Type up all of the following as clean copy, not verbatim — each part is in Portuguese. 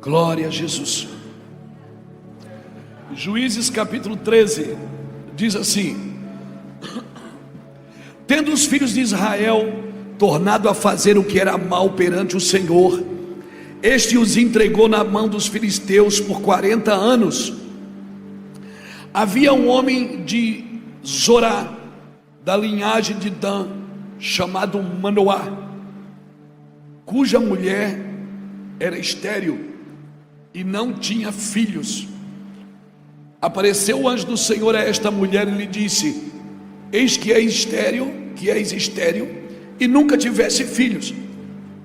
Glória a Jesus. Juízes capítulo 13 diz assim: tendo os filhos de Israel tornado a fazer o que era mal perante o Senhor, este os entregou na mão dos filisteus por 40 anos. Havia um homem de Zorá, da linhagem de Dan, chamado Manoá, cuja mulher era estéril e não tinha filhos. Apareceu o anjo do Senhor a esta mulher e lhe disse: eis que és estéril e nunca tivesse filhos,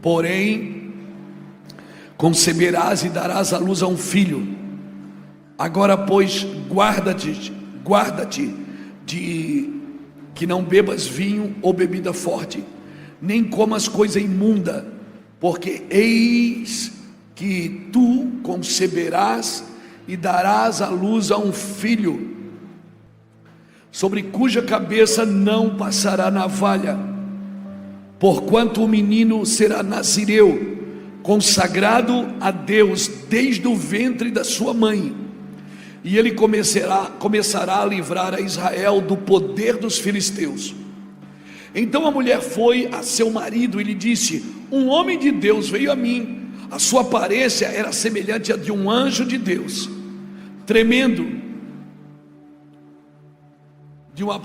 porém conceberás e darás à luz a um filho. Agora pois guarda-te de que não bebas vinho ou bebida forte, nem comas coisa imunda, porque eis que tu conceberás e darás à luz a um filho, sobre cuja cabeça não passará navalha, porquanto o menino será nazireu, consagrado a Deus desde o ventre da sua mãe, e ele começará a livrar a Israel do poder dos filisteus. Então a mulher foi a seu marido e lhe disse: um homem de Deus veio a mim, a sua aparência era semelhante à de um anjo de Deus, tremendo.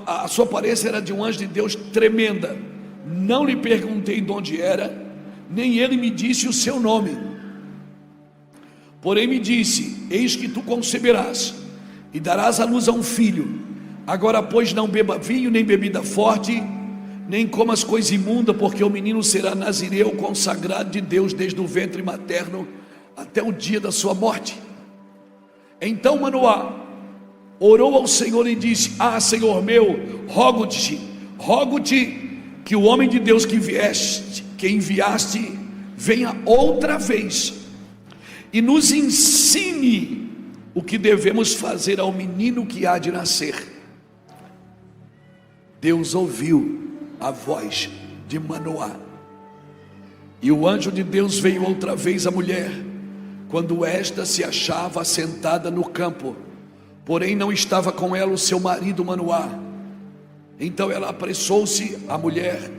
A sua aparência era de um anjo de Deus tremenda. Não lhe perguntei de onde era, nem ele me disse o seu nome. Porém me disse: eis que tu conceberás e darás à luz a um filho. Agora pois não beba vinho nem bebida forte, nem comas coisa imunda, porque o menino será nazireu, consagrado de Deus desde o ventre materno até o dia da sua morte. Então Manoá orou ao Senhor e disse: Senhor meu, rogo-te que o homem de Deus que enviaste venha outra vez e nos ensine o que devemos fazer ao menino que há de nascer. Deus ouviu a voz de Manoá, e o anjo de Deus veio outra vez à mulher, quando esta se achava assentada no campo, porém não estava com ela o seu marido Manoá. Então ela apressou-se, a mulher,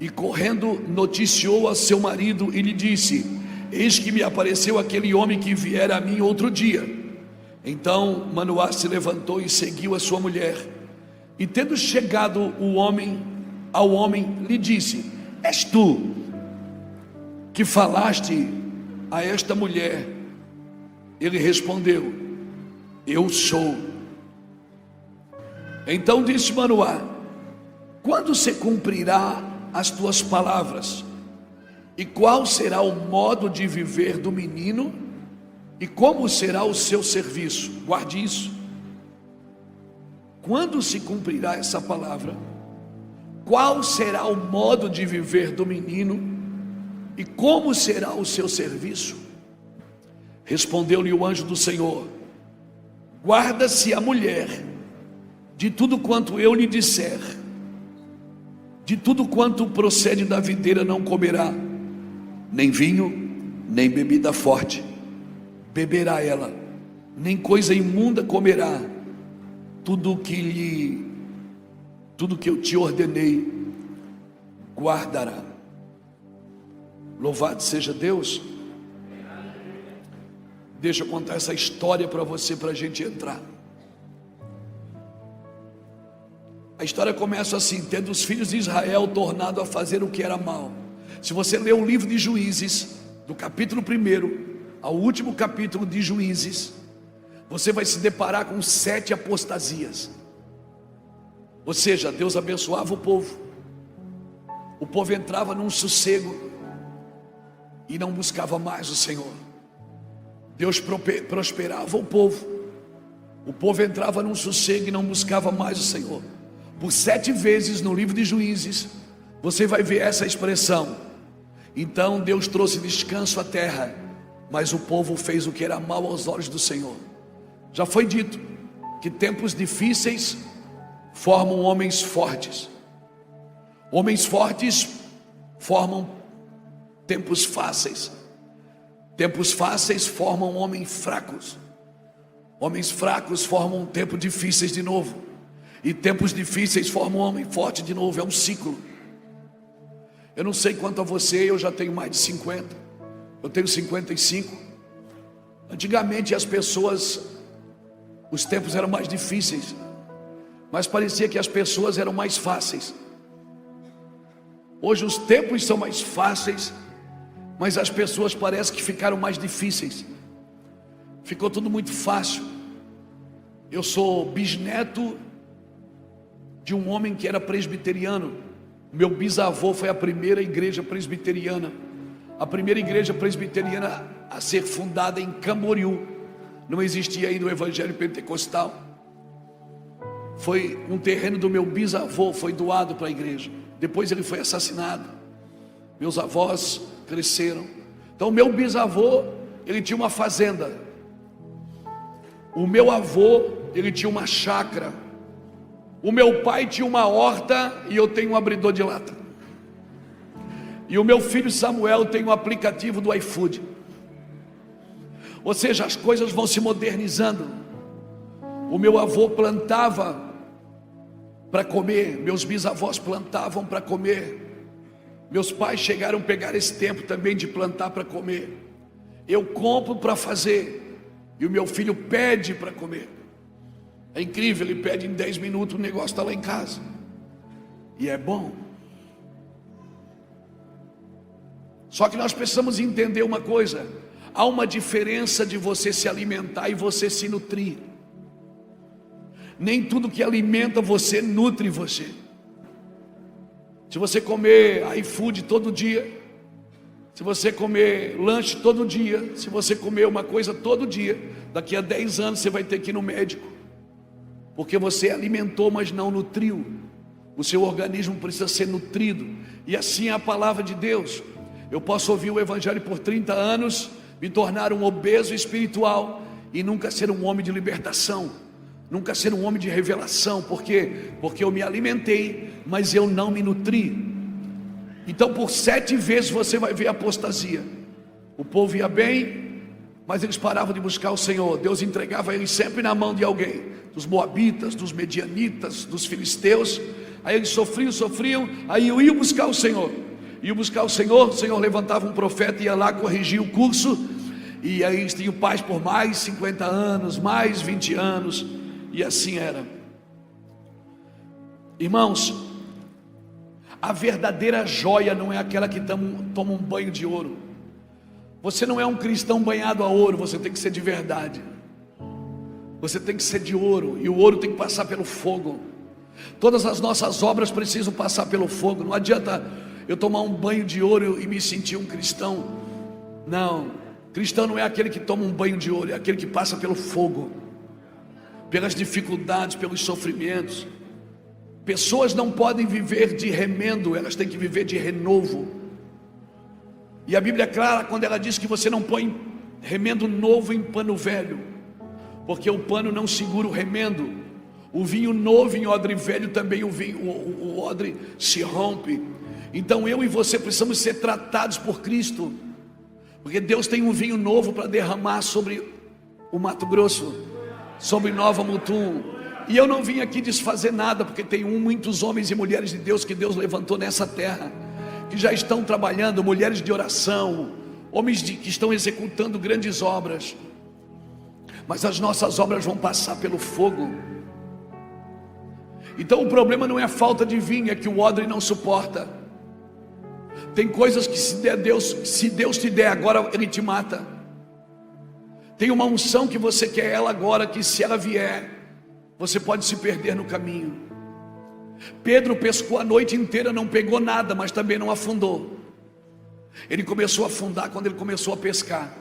e correndo noticiou a seu marido e lhe disse: eis que me apareceu aquele homem que viera a mim outro dia. Então Manoá se levantou e seguiu a sua mulher, e tendo chegado ao homem lhe disse: és tu que falaste a esta mulher? Ele respondeu: eu sou. Então disse Manoá: quando se cumprirá as tuas palavras? E qual será o modo de viver do menino? E como será o seu serviço? Guarde isso. Quando se cumprirá essa palavra? Qual será o modo de viver do menino? E como será o seu serviço? Respondeu-lhe o anjo do Senhor: guarda-se a mulher de tudo quanto eu lhe disser, de tudo quanto procede da videira não comerá, nem vinho, nem bebida forte beberá ela, nem coisa imunda comerá. Tudo que eu te ordenei guardará. Louvado seja Deus. Deixa eu contar essa história para você, para a gente entrar. A história começa assim: tendo os filhos de Israel tornado a fazer o que era mal. Se você ler o livro de Juízes, do capítulo 1 ao último capítulo de Juízes, você vai se deparar com 7 apostasias. Ou seja, Deus abençoava o povo entrava num sossego e não buscava mais o Senhor. Deus prosperava o povo entrava num sossego e não buscava mais o Senhor. Por 7 vezes no livro de Juízes você vai ver essa expressão: então Deus trouxe descanso à terra, mas o povo fez o que era mal aos olhos do Senhor. Já foi dito que tempos difíceis formam homens fortes. Homens fortes formam tempos fáceis. Tempos fáceis formam homens fracos. Homens fracos formam tempos difíceis de novo. E tempos difíceis formam um homem forte de novo. É um ciclo. Eu não sei quanto a você, eu já tenho mais de 50. Eu tenho 55. Antigamente as pessoas, os tempos eram mais difíceis, mas parecia que as pessoas eram mais fáceis. Hoje os tempos são mais fáceis, mas as pessoas parecem que ficaram mais difíceis. Ficou tudo muito fácil. Eu sou bisneto de um homem que era presbiteriano. Meu bisavô foi a primeira igreja presbiteriana. A primeira igreja presbiteriana a ser fundada em Camboriú. Não existia ainda o evangelho pentecostal. Foi um terreno do meu bisavô, foi doado para a igreja. Depois ele foi assassinado. Meus avós cresceram. Então meu bisavô, ele tinha uma fazenda. O meu avô, ele tinha uma chácara. O meu pai tinha uma horta e eu tenho um abridor de lata. E o meu filho Samuel tem um aplicativo do iFood. Ou seja, as coisas vão se modernizando. O meu avô plantava para comer, meus bisavós plantavam para comer. Meus pais chegaram a pegar esse tempo também de plantar para comer. Eu compro para fazer e o meu filho pede para comer. É incrível, ele pede em 10 minutos, o negócio está lá em casa. E é bom. Só que nós precisamos entender uma coisa: há uma diferença de você se alimentar e você se nutrir. Nem tudo que alimenta você nutre você. Se você comer iFood todo dia, se você comer lanche todo dia, se você comer uma coisa todo dia, daqui a 10 anos você vai ter que ir no médico, porque você alimentou, mas não nutriu. O seu organismo precisa ser nutrido. E assim é a palavra de Deus. Eu posso ouvir o evangelho por 30 anos, me tornar um obeso espiritual e nunca ser um homem de libertação, nunca ser um homem de revelação. Por quê? Porque eu me alimentei, mas eu não me nutri. Então por 7 vezes você vai ver apostasia. O povo ia bem, mas eles paravam de buscar o Senhor. Deus entregava eles sempre na mão de alguém, dos moabitas, dos medianitas, dos filisteus. Aí eles sofriam, aí eu ia buscar o Senhor. Ia buscar o Senhor levantava um profeta, ia lá corrigir o curso, e aí eles tinham paz por mais 50 anos, mais 20 anos, e assim era. Irmãos, a verdadeira joia não é aquela que toma um banho de ouro. Você não é um cristão banhado a ouro, você tem que ser de verdade. Você tem que ser de ouro, e o ouro tem que passar pelo fogo. Todas as nossas obras precisam passar pelo fogo. Não adianta eu tomar um banho de ouro e me sentir um cristão. Não, cristão não é aquele que toma um banho de ouro, é aquele que passa pelo fogo, pelas dificuldades, pelos sofrimentos. Pessoas não podem viver de remendo, elas têm que viver de renovo. E a Bíblia é clara quando ela diz que você não põe remendo novo em pano velho, porque o pano não segura o remendo. O vinho novo em odre velho também o odre se rompe. Então eu e você precisamos ser tratados por Cristo, porque Deus tem um vinho novo para derramar sobre o Mato Grosso, sobre Nova Mutum. E eu não vim aqui desfazer nada, porque tem muitos homens e mulheres de Deus que Deus levantou nessa terra, que já estão trabalhando, mulheres de oração, homens que estão executando grandes obras. Mas as nossas obras vão passar pelo fogo. Então o problema não é a falta de vinho, é que o odre não suporta. Tem coisas que se Deus te der agora, Ele te mata. Tem uma unção que você quer ela agora, que se ela vier, você pode se perder no caminho. Pedro pescou a noite inteira, não pegou nada, mas também não afundou. Ele começou a afundar quando ele começou a pescar,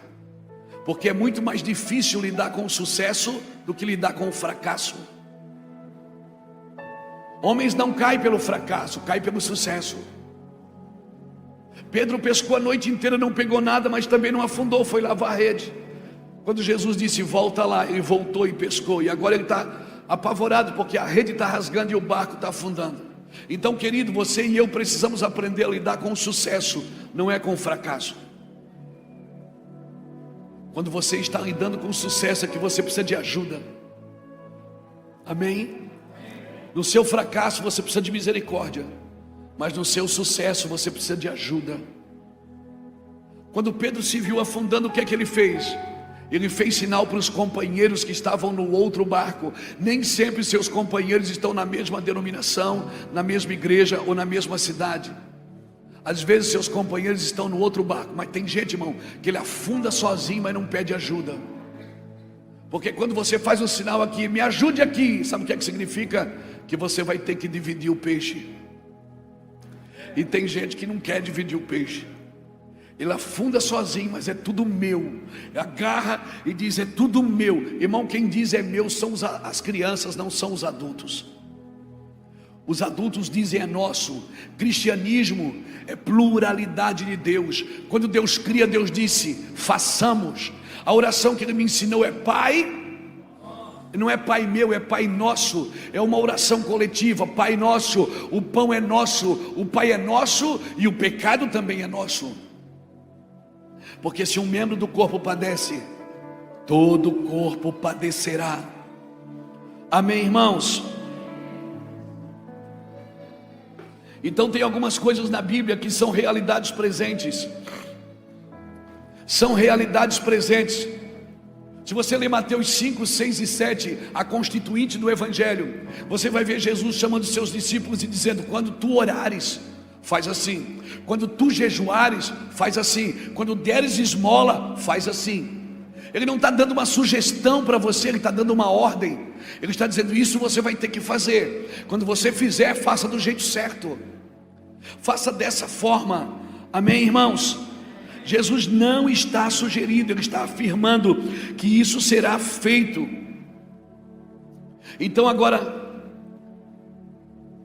porque é muito mais difícil lidar com o sucesso do que lidar com o fracasso. Homens não caem pelo fracasso, caem pelo sucesso. Pedro pescou a noite inteira, não pegou nada, mas também não afundou, foi lavar a rede. Quando Jesus disse volta lá, ele voltou e pescou. E agora ele está apavorado, porque a rede está rasgando e o barco está afundando. Então, querido, você e eu precisamos aprender a lidar com o sucesso, não é com o fracasso. Quando você está lidando com sucesso, é que você precisa de ajuda. Amém? No seu fracasso você precisa de misericórdia, mas no seu sucesso você precisa de ajuda. Quando Pedro se viu afundando, o que é que ele fez? Ele fez sinal para os companheiros que estavam no outro barco. Nem sempre seus companheiros estão na mesma denominação, na mesma igreja ou na mesma cidade. Às vezes seus companheiros estão no outro barco, mas tem gente, irmão, que ele afunda sozinho, mas não pede ajuda. Porque quando você faz um sinal aqui, me ajude aqui, sabe o que é que significa? Que você vai ter que dividir o peixe. E tem gente que não quer dividir o peixe. Ele afunda sozinho, mas é tudo meu. Agarra e diz, é tudo meu. Irmão, quem diz é meu são as crianças, não são os adultos. Os adultos dizem é nosso. Cristianismo é pluralidade de Deus. Quando Deus cria, Deus disse, façamos. A oração que ele me ensinou é Pai. Não é Pai meu, é Pai nosso. É uma oração coletiva. Pai nosso, o pão é nosso, o Pai é nosso e o pecado também é nosso. Porque se um membro do corpo padece, todo o corpo padecerá. Amém, irmãos? Então tem algumas coisas na Bíblia que são realidades presentes. São realidades presentes. Se você ler Mateus 5, 6 e 7, a constituinte do Evangelho, você vai ver Jesus chamando seus discípulos e dizendo, quando tu orares, faz assim. Quando tu jejuares, faz assim. Quando deres esmola, faz assim. Ele não está dando uma sugestão para você, ele está dando uma ordem. Ele está dizendo, isso você vai ter que fazer. Quando você fizer, faça do jeito certo. Faça dessa forma. Amém, irmãos? Jesus não está sugerindo, ele está afirmando que isso será feito. Então agora,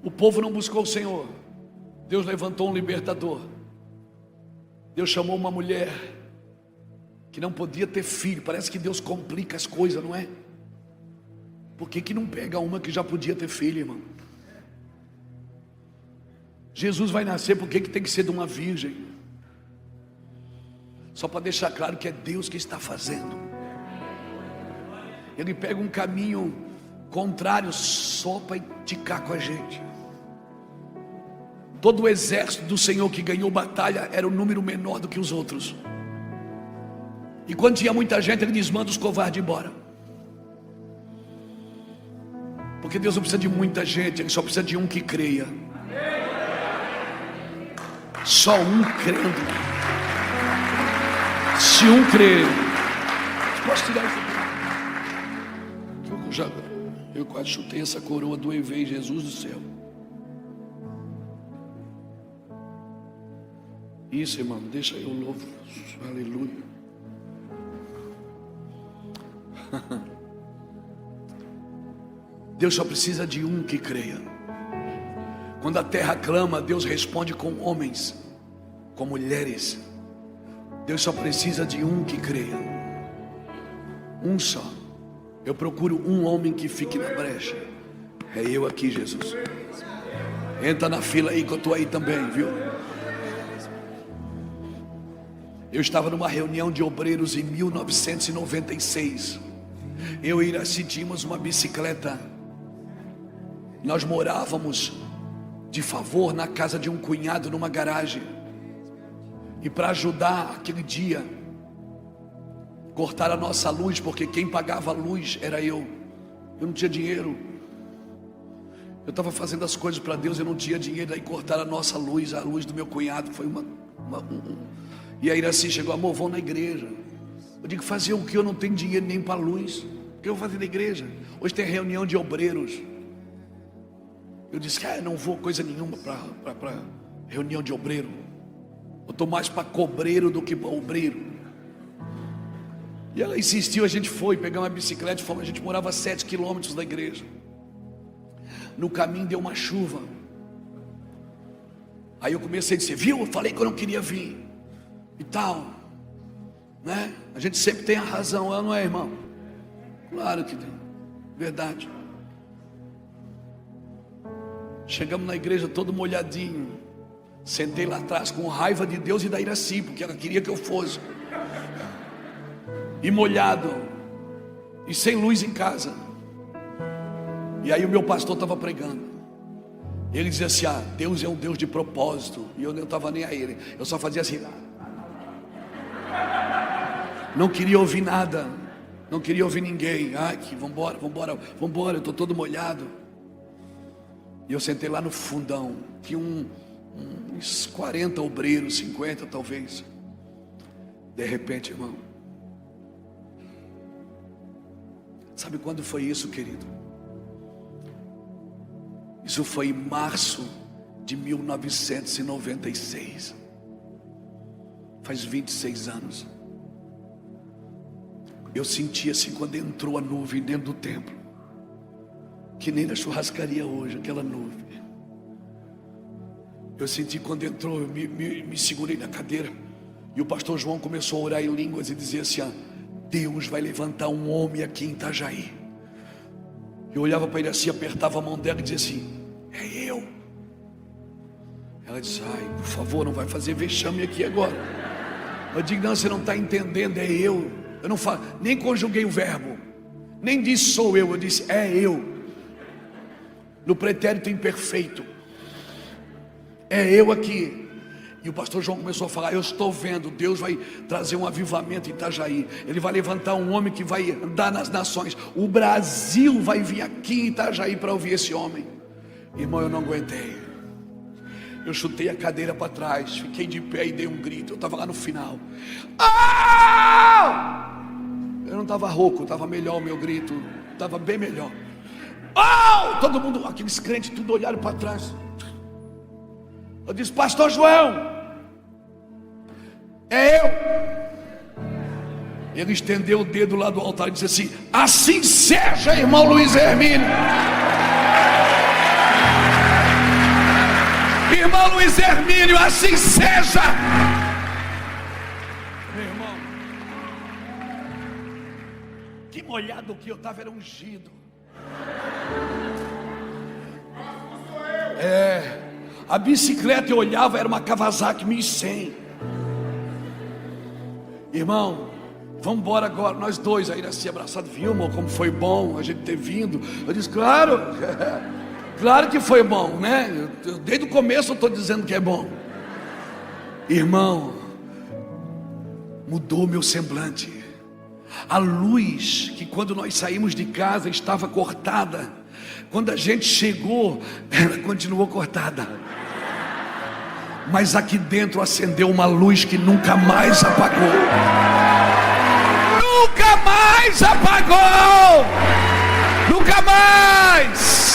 o povo não buscou o Senhor. Deus levantou um libertador. Deus chamou uma mulher que não podia ter filho. Parece que Deus complica as coisas, não é? Por que não pega uma que já podia ter filho, irmão? Jesus vai nascer, por que tem que ser de uma virgem? Só para deixar claro que é Deus que está fazendo. Ele pega um caminho contrário só para esticar com a gente. Todo o exército do Senhor que ganhou batalha era um número menor do que os outros. E quando tinha muita gente, ele diz, manda os covardes embora. Porque Deus não precisa de muita gente, ele só precisa de um que creia. Só um crendo. Se um crer. Posso tirar isso aqui? Eu quase chutei essa coroa do EV, Jesus do céu. Isso, irmão, deixa eu louvo. Aleluia. Deus só precisa de um que creia. Quando a terra clama, Deus responde com homens, com mulheres. Deus só precisa de um que creia. Um só. Eu procuro um homem que fique na brecha. É eu aqui, Jesus. Entra na fila aí que eu estou aí também, viu? Eu estava numa reunião de obreiros em 1996. Eu e Iraci tínhamos uma bicicleta. Nós morávamos de favor na casa de um cunhado numa garagem. E para ajudar aquele dia, cortaram a nossa luz, porque quem pagava a luz era eu. Eu não tinha dinheiro. Eu estava fazendo as coisas para Deus, eu não tinha dinheiro. Aí cortaram a nossa luz, a luz do meu cunhado. Foi E a Iraci chegou, amor, vão na igreja. Eu digo, fazer o que? Eu não tenho dinheiro nem para luz. O que eu vou fazer na igreja? Hoje tem reunião de obreiros. Eu disse, não vou coisa nenhuma para reunião de obreiro. Eu estou mais para cobreiro do que para obreiro. E ela insistiu, a gente foi, pegamos uma bicicleta e fomos. A gente morava a 7 quilômetros da igreja. No caminho deu uma chuva. Aí eu comecei a dizer, viu? Eu falei que eu não queria vir. E tal, né? A gente sempre tem a razão, não é, irmão? Claro que tem, verdade. Chegamos na igreja todo molhadinho. Sentei lá atrás com raiva de Deus e da Iraci, porque ela queria que eu fosse. e molhado, e sem luz em casa. E aí o meu pastor estava pregando. Ele dizia assim: Deus é um Deus de propósito. E eu não estava nem a ele, eu só fazia assim. Não queria ouvir nada, não queria ouvir ninguém. Vambora, eu estou todo molhado. E eu sentei lá no fundão. Tinha uns 40 obreiros, 50 talvez. De repente, irmão, sabe quando foi isso, querido? Isso foi em março de 1996. Faz 26 anos. Eu senti assim quando entrou a nuvem dentro do templo, que nem na churrascaria hoje, aquela nuvem. Eu senti quando entrou, eu me segurei na cadeira. E o pastor João começou a orar em línguas e dizer assim: Deus vai levantar um homem aqui em Itajaí. Eu olhava para ele assim, apertava a mão dela e dizia assim: é eu. Ela disse: por favor, não vai fazer vexame aqui agora. Eu digo: não, você não está entendendo, é eu. Eu não falo, nem conjuguei o verbo, nem disse sou eu disse é eu, no pretérito imperfeito. É eu aqui. E o pastor João começou a falar: eu estou vendo, Deus vai trazer um avivamento em Itajaí. Ele vai levantar um homem que vai andar nas nações. O Brasil vai vir aqui em Itajaí para ouvir esse homem. Irmão, eu não aguentei. Eu chutei a cadeira para trás, fiquei de pé e dei um grito. Eu estava lá no final. Eu não estava rouco, estava melhor o meu grito. Estava bem melhor. Todo mundo, aqueles crentes, tudo olharam para trás. Eu disse: pastor João, é eu. Ele estendeu o dedo lá do altar e disse assim: assim seja, irmão Luiz Hermínio. Irmão Luiz Hermínio, assim seja. Meu irmão, que molhado que eu estava, era ungido. A bicicleta eu olhava, era uma Kawasaki 1100. Irmão, vamos embora agora, nós dois aí assim abraçados. Viu, irmão, como foi bom a gente ter vindo? Eu disse: claro. Claro que foi bom, né? Desde o começo eu estou dizendo que é bom. Irmão, mudou meu semblante. A luz que quando nós saímos de casa estava cortada, quando a gente chegou, ela continuou cortada. Mas aqui dentro acendeu uma luz que nunca mais apagou. Nunca mais apagou. Nunca mais.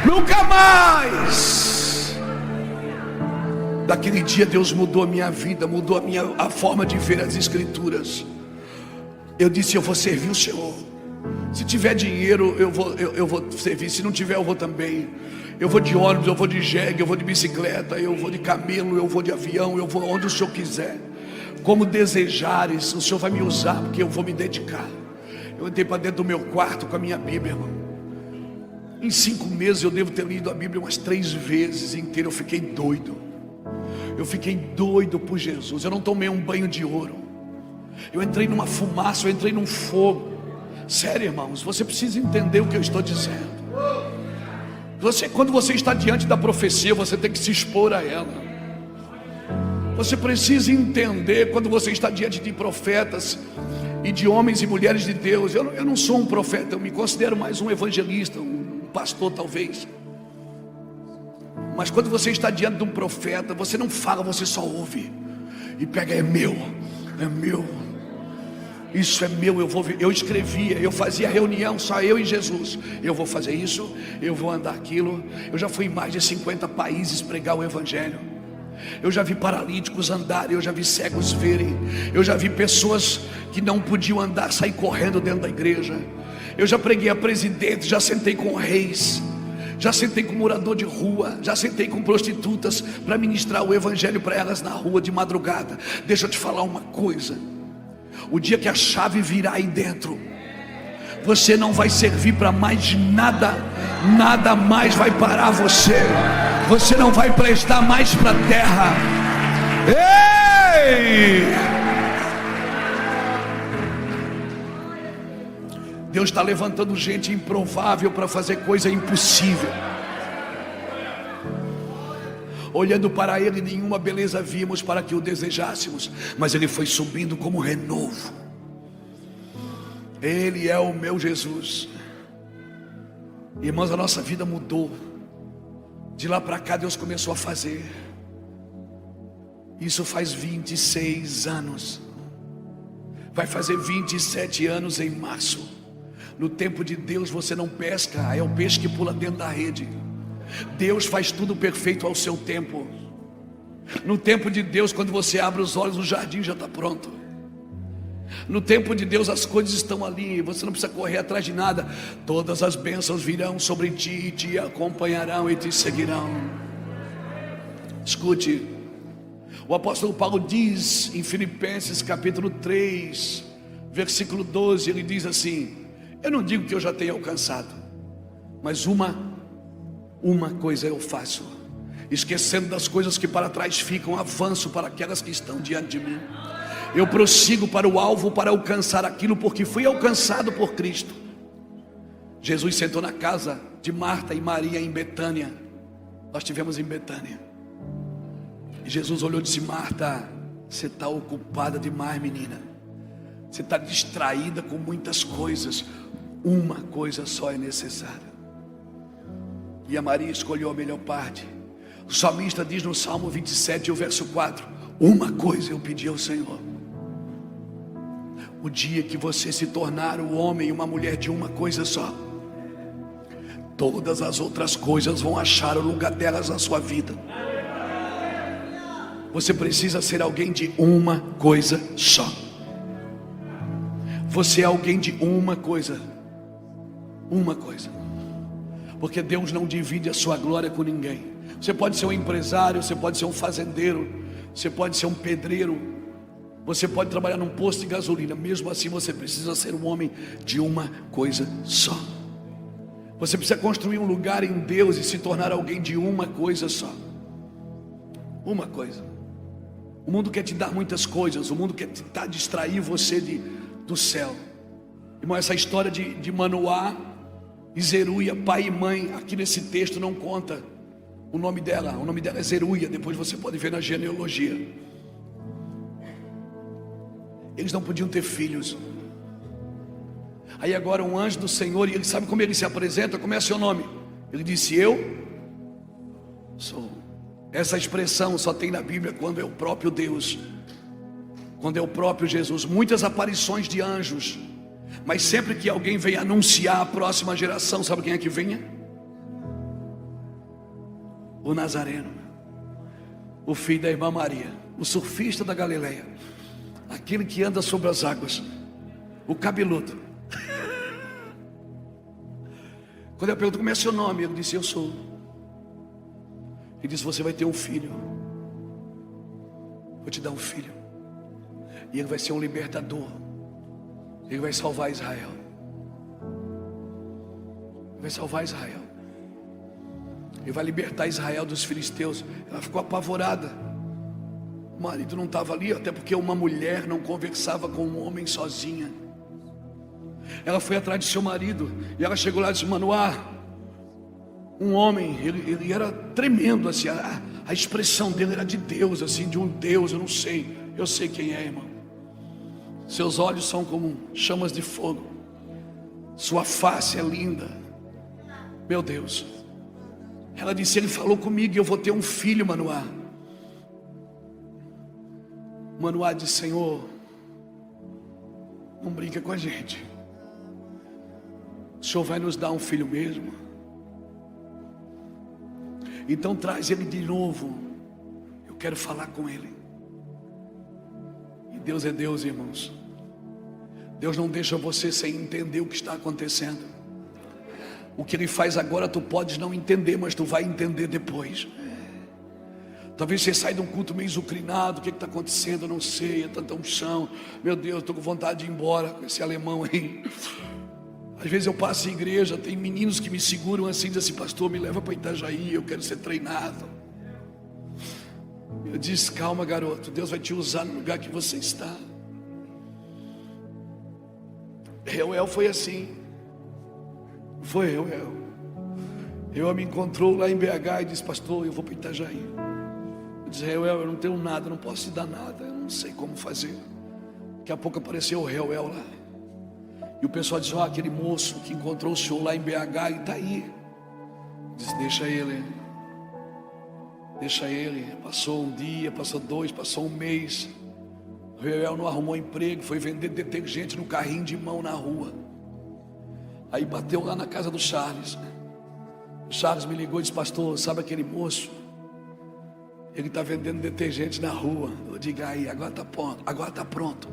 Nunca mais. Daquele dia Deus mudou a minha vida, mudou a forma de ver as escrituras. Eu disse: eu vou servir o Senhor. Se tiver dinheiro eu vou servir. Se não tiver eu vou também. Eu vou de ônibus, eu vou de jegue, eu vou de bicicleta, eu vou de camelo, eu vou de avião, eu vou onde o Senhor quiser. Como desejares, o Senhor vai me usar, porque eu vou me dedicar. Eu entrei para dentro do meu quarto com a minha Bíblia, irmão. Em 5 meses eu devo ter lido a Bíblia umas 3 vezes inteira. Eu fiquei doido. Eu fiquei doido por Jesus. Eu não tomei um banho de ouro. Eu entrei numa fumaça, eu entrei num fogo. Sério, irmãos, você precisa entender o que eu estou dizendo. Quando você está diante da profecia, você tem que se expor a ela. Você precisa entender, quando você está diante de profetas e de homens e mulheres de Deus. Eu não sou um profeta, eu me considero mais um evangelista, um pastor talvez. Mas quando você está diante de um profeta, você não fala, você só ouve. E pega: é meu, isso é meu, eu escrevia, eu fazia reunião, só eu e Jesus. Eu vou fazer isso, eu vou andar aquilo. Eu já fui em mais de 50 países pregar o evangelho. Eu já vi paralíticos andarem, eu já vi cegos verem. Eu já vi pessoas que não podiam andar sair correndo dentro da igreja. Eu já preguei a presidentes, já sentei com reis, já sentei com morador de rua, já sentei com prostitutas para ministrar o evangelho para elas na rua de madrugada. Deixa eu te falar uma coisa: o dia que a chave virar aí dentro, você não vai servir para mais nada. Nada mais vai parar você. Você não vai prestar mais para a terra. Ei! Deus está levantando gente improvável para fazer coisa impossível. Olhando para ele, nenhuma beleza vimos para que o desejássemos, mas ele foi subindo como renovo. Ele é o meu Jesus. Irmãos, a nossa vida mudou. De lá para cá Deus começou a fazer. Isso faz 26 anos. Vai fazer 27 anos em março. No tempo de Deus você não pesca, é o peixe que pula dentro da rede. Deus faz tudo perfeito ao seu tempo. No tempo de Deus, quando você abre os olhos, o jardim já está pronto. No tempo de Deus as coisas estão ali, você não precisa correr atrás de nada. Todas as bênçãos virão sobre ti e te acompanharão e te seguirão. Escute, o apóstolo Paulo diz em Filipenses capítulo 3, versículo 12, ele diz assim: eu não digo que eu já tenha alcançado, mas uma coisa eu faço, esquecendo das coisas que para trás ficam, avanço para aquelas que estão diante de mim. Eu prossigo para o alvo, para alcançar aquilo porque fui alcançado por Cristo. Jesus sentou na casa de Marta e Maria em Betânia. Nós estivemos em Betânia. E Jesus olhou e disse: Marta, você está ocupada demais, menina. Você está distraída com muitas coisas. Uma coisa só é necessária. E a Maria escolheu a melhor parte. O salmista diz no Salmo 27, o verso 4: uma coisa eu pedi ao Senhor. O dia que você se tornar o homem e uma mulher de uma coisa só, todas as outras coisas vão achar o lugar delas na sua vida. Você precisa ser alguém de uma coisa só. Você é alguém de uma coisa. Uma coisa. Porque Deus não divide a sua glória com ninguém. Você pode ser um empresário, você pode ser um fazendeiro, você pode ser um pedreiro, você pode trabalhar num posto de gasolina. Mesmo assim você precisa ser um homem de uma coisa só. Você precisa construir um lugar em Deus e se tornar alguém de uma coisa só. Uma coisa. O mundo quer te dar muitas coisas, o mundo quer tentar distrair você do céu. Irmão, essa história de Manoá e Zeruia, pai e mãe, aqui nesse texto não conta o nome dela. O nome dela é Zeruia, depois você pode ver na genealogia. Eles não podiam ter filhos. Aí agora um anjo do Senhor, e ele sabe como ele se apresenta? Como é seu nome? Ele disse: eu sou. Essa expressão só tem na Bíblia quando é o próprio Deus, quando é o próprio Jesus. Muitas aparições de anjos, mas sempre que alguém vem anunciar a próxima geração, sabe quem é que vinha? O Nazareno, o filho da irmã Maria, o surfista da Galileia, aquele que anda sobre as águas, o cabeludo. Quando eu pergunto como é seu nome, ele disse: eu sou. Ele disse: você vai ter um filho. Vou te dar um filho, e ele vai ser um libertador. Ele vai salvar Israel. Ele vai salvar Israel. Ele vai libertar Israel dos filisteus. Ela ficou apavorada. O marido não estava ali, até porque uma mulher não conversava com um homem sozinha. Ela foi atrás de seu marido, e ela chegou lá e disse: Manoá, um homem, ele era tremendo assim, a expressão dele era de Deus, assim, de um Deus, eu não sei, eu sei quem é, irmão. Seus olhos são como chamas de fogo, sua face é linda, meu Deus. Ela disse: ele falou comigo e eu vou ter um filho, Manoá. Manoá disse: Senhor, não brinca com a gente. O Senhor vai nos dar um filho mesmo? Então traz ele de novo, eu quero falar com ele. E Deus é Deus, irmãos. Deus não deixa você sem entender o que está acontecendo. O que Ele faz agora tu podes não entender, mas tu vai entender depois. Talvez você saia de um culto meio zucrinado. O que está acontecendo? Eu não sei, é tanta unção. Meu Deus, estou com vontade de ir embora com esse alemão aí. Às vezes eu passo em igreja, tem meninos que me seguram assim, dizem assim: pastor, me leva para Itajaí, eu quero ser treinado. Eu disse: calma, garoto, Deus vai te usar no lugar que você está. Reuel foi assim. Foi Reuel. Reuel me encontrou lá em BH e disse: pastor, eu vou para Itajaí. Eu disse: Reuel, eu não tenho nada, não posso te dar nada, eu não sei como fazer. Daqui a pouco apareceu o Reuel lá. E o pessoal disse: ó, aquele moço que encontrou o senhor lá em BH e está aí. Eu disse: deixa ele. Deixa ele. Passou um dia, passou 2, passou um mês. O Reuel não arrumou emprego, foi vender detergente no carrinho de mão na rua. Aí bateu lá na casa do Charles. O Charles me ligou e disse: pastor, sabe aquele moço? Ele está vendendo detergente na rua. Eu digo: aí, agora está pronto, agora está pronto.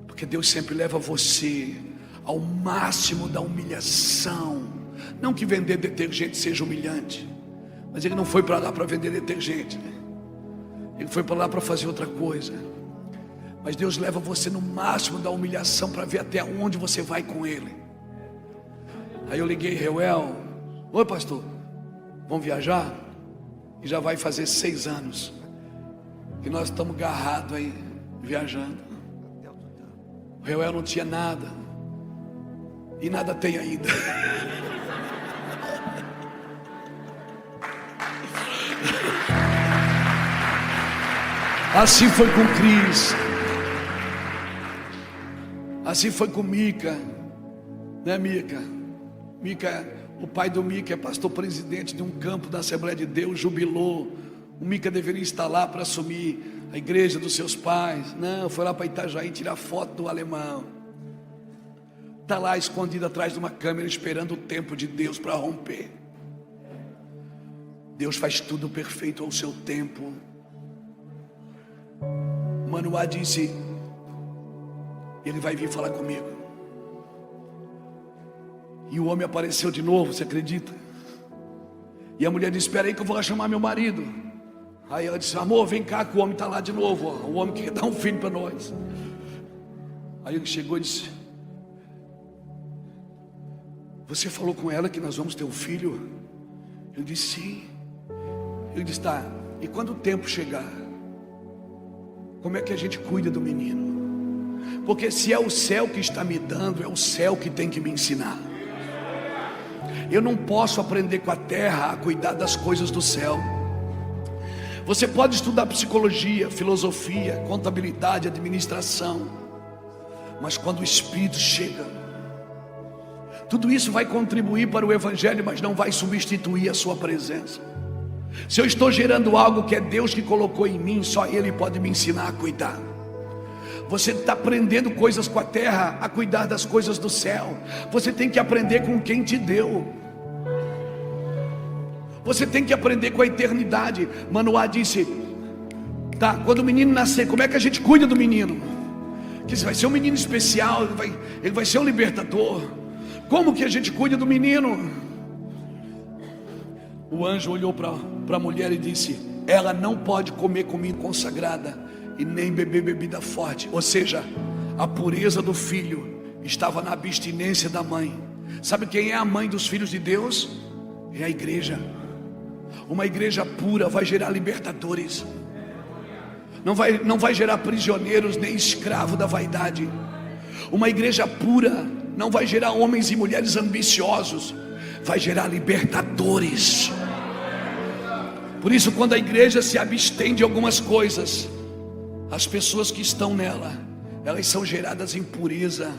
Porque Deus sempre leva você ao máximo da humilhação. Não que vender detergente seja humilhante, mas ele não foi para lá para vender detergente, né? Ele foi para lá para fazer outra coisa. Mas Deus leva você no máximo da humilhação para ver até onde você vai com Ele. Aí eu liguei: Reuel, oi pastor, vamos viajar? E já vai fazer 6 anos que nós estamos agarrados aí, viajando. O Reuel não tinha nada, e nada tem ainda. Assim foi com Cris, assim foi com Mica, né, Mica? Mica, o pai do Mica é pastor presidente de um campo da Assembleia de Deus, jubilou. O Mica deveria estar lá para assumir a igreja dos seus pais. Não, foi lá para Itajaí tirar foto do alemão. Está lá escondido atrás de uma câmera, esperando o tempo de Deus para romper. Deus faz tudo perfeito ao seu tempo. Manoá disse: ele vai vir falar comigo. E o homem apareceu de novo, você acredita? E a mulher disse: espera aí que eu vou lá chamar meu marido. Aí ela disse: amor, vem cá que o homem está lá de novo, ó. O homem que quer dar um filho para nós. Aí ele chegou e disse: você falou com ela que nós vamos ter um filho? Eu disse: sim. Ele disse: tá, e quando o tempo chegar, como é que a gente cuida do menino? Porque se é o céu que está me dando, é o céu que tem que me ensinar. Eu não posso aprender com a terra a cuidar das coisas do céu. Você pode estudar psicologia, filosofia, contabilidade, administração, mas quando o Espírito chega, tudo isso vai contribuir para o Evangelho, mas não vai substituir a sua presença. Se eu estou gerando algo que é Deus que colocou em mim, só Ele pode me ensinar a cuidar. Você está aprendendo coisas com a terra, a cuidar das coisas do céu. Você tem que aprender com quem te deu. Você tem que aprender com a eternidade. Manoá disse: tá, quando o menino nascer, como é que a gente cuida do menino? Que vai ser um menino especial, ele vai ser um libertador. Como que a gente cuida do menino? O anjo olhou para a mulher e disse: ela não pode comer comida consagrada e nem beber bebida forte. Ou seja, a pureza do filho estava na abstinência da mãe. Sabe quem é a mãe dos filhos de Deus? É a igreja. Uma igreja pura vai gerar libertadores. Não vai gerar prisioneiros nem escravo da vaidade. Uma igreja pura não vai gerar homens e mulheres ambiciosos, vai gerar libertadores. Por isso, quando a igreja se abstém de algumas coisas, as pessoas que estão nela, elas são geradas em pureza.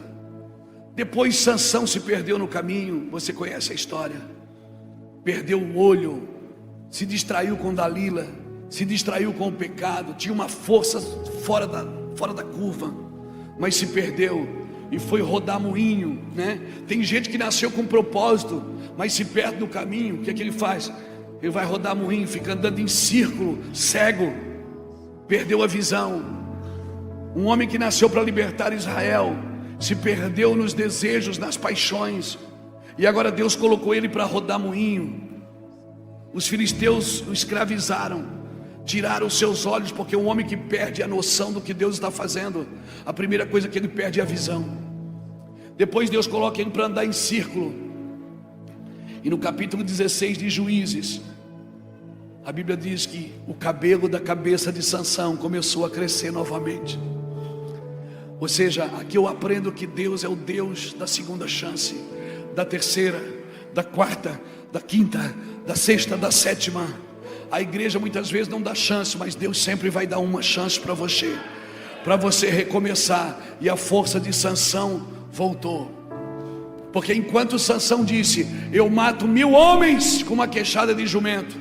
Depois Sansão se perdeu no caminho, você conhece a história. Perdeu o olho, se distraiu com Dalila, se distraiu com o pecado, tinha uma força fora da curva, mas se perdeu e foi rodar moinho, né? Tem gente que nasceu com propósito, mas se perde no caminho. O que é que ele faz? Ele vai rodar moinho, fica andando em círculo, cego, perdeu a visão. Um homem que nasceu para libertar Israel se perdeu nos desejos, nas paixões, e agora Deus colocou ele para rodar moinho. Os filisteus o escravizaram, tiraram os seus olhos, porque um homem que perde a noção do que Deus está fazendo, a primeira coisa que ele perde é a visão. Depois Deus coloca ele para andar em círculo. E no capítulo 16 de Juízes, a Bíblia diz que o cabelo da cabeça de Sansão começou a crescer novamente. Ou seja, aqui eu aprendo que Deus é o Deus da segunda chance. da terceira, da quarta, da quinta, da sexta, da sétima. A igreja muitas vezes não dá chance, mas Deus sempre vai dar uma chance para você recomeçar. E a força de Sansão voltou, porque enquanto Sansão disse: eu mato 1000 homens com uma queixada de jumento,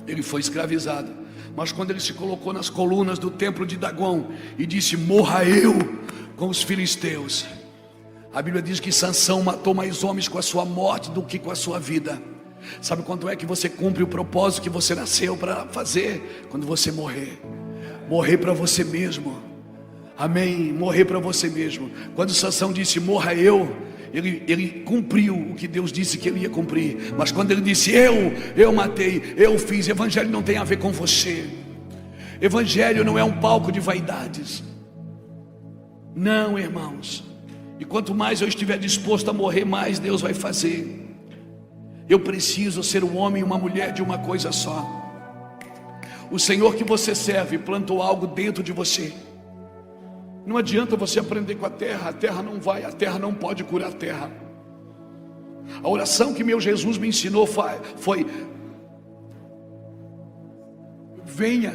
ele foi escravizado. Mas quando ele se colocou nas colunas do templo de Dagom e disse: morra eu com os filisteus, a Bíblia diz que Sansão matou mais homens com a sua morte do que com a sua vida. Sabe quando é que você cumpre o propósito que você nasceu para fazer? Quando você morrer para você mesmo. Amém? Morrer para você mesmo. Quando Sansão disse: morra eu, ele cumpriu o que Deus disse que ele ia cumprir. Mas quando ele disse: eu matei, eu fiz. Evangelho não tem a ver com você. Evangelho não é um palco de vaidades. Não, irmãos. E quanto mais eu estiver disposto a morrer, mais Deus vai fazer. Eu preciso ser um homem e uma mulher de uma coisa só. O Senhor que você serve plantou algo dentro de você. Não adianta você aprender com a terra não pode curar a terra. A oração que meu Jesus me ensinou foi: venha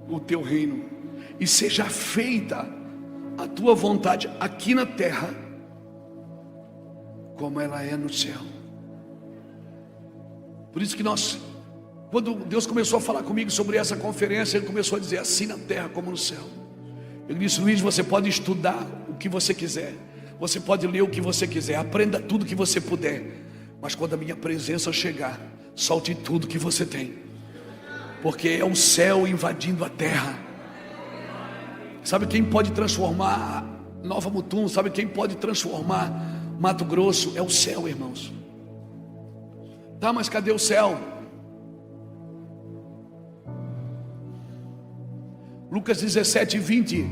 o teu reino e seja feita a tua vontade aqui na terra, como ela é no céu. Por isso que quando Deus começou a falar comigo sobre essa conferência, Ele começou a dizer: assim na terra como no céu. Ele disse: Luiz, você pode estudar o que você quiser, você pode ler o que você quiser, aprenda tudo que você puder, mas quando a minha presença chegar, solte tudo que você tem, porque é o céu invadindo a terra. Sabe quem pode transformar Nova Mutum? Sabe quem pode transformar Mato Grosso? É o céu, irmãos. Tá, mas cadê o céu? Lucas 17:20,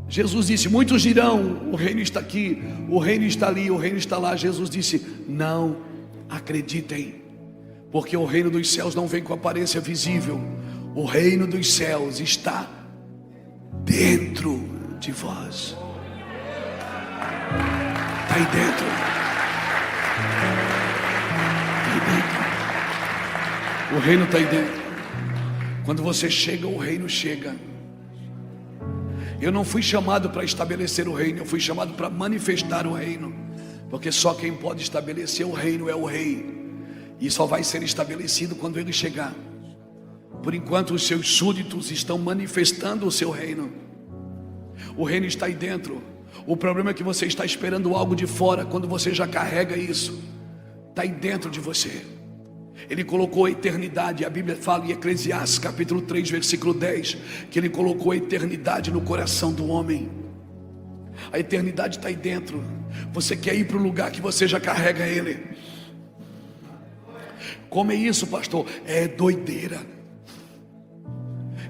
Jesus disse: muitos dirão, o reino está aqui, o reino está ali, o reino está lá. Jesus disse: não acreditem, porque o reino dos céus não vem com aparência visível. O reino dos céus está dentro de vós. Está aí dentro. Está aí dentro. O reino está aí dentro. Quando você chega, o reino chega. Eu não fui chamado para estabelecer o reino, eu fui chamado para manifestar o reino, porque só quem pode estabelecer o reino é o rei, e só vai ser estabelecido quando ele chegar. Por enquanto os seus súditos estão manifestando o seu reino. O reino está aí dentro. O problema é que você está esperando algo de fora, quando você já carrega isso. Está aí dentro de você. Ele colocou a eternidade. A Bíblia fala em Eclesiastes capítulo 3 versículo 10, que Ele colocou a eternidade no coração do homem. A eternidade está aí dentro. Você quer ir para o lugar que você já carrega Ele. Como é isso, pastor? É doideira.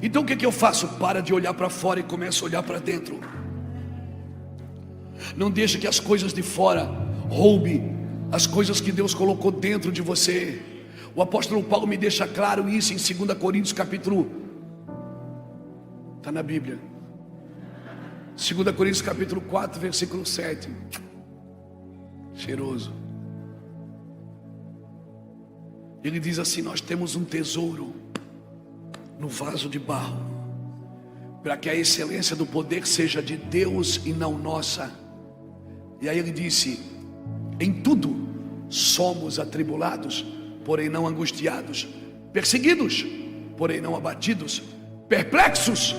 Então o que eu faço? Para de olhar para fora e começa a olhar para dentro. Não deixe que as coisas de fora roubem as coisas que Deus colocou dentro de você. O apóstolo Paulo me deixa claro isso em 2 Coríntios capítulo, está na Bíblia, 2 Coríntios capítulo 4 versículo 7. Cheiroso. Ele diz assim: nós temos um tesouro no vaso de barro, para que a excelência do poder seja de Deus e não nossa. E aí ele disse: em tudo somos atribulados, porém não angustiados, perseguidos, porém não abatidos, perplexos,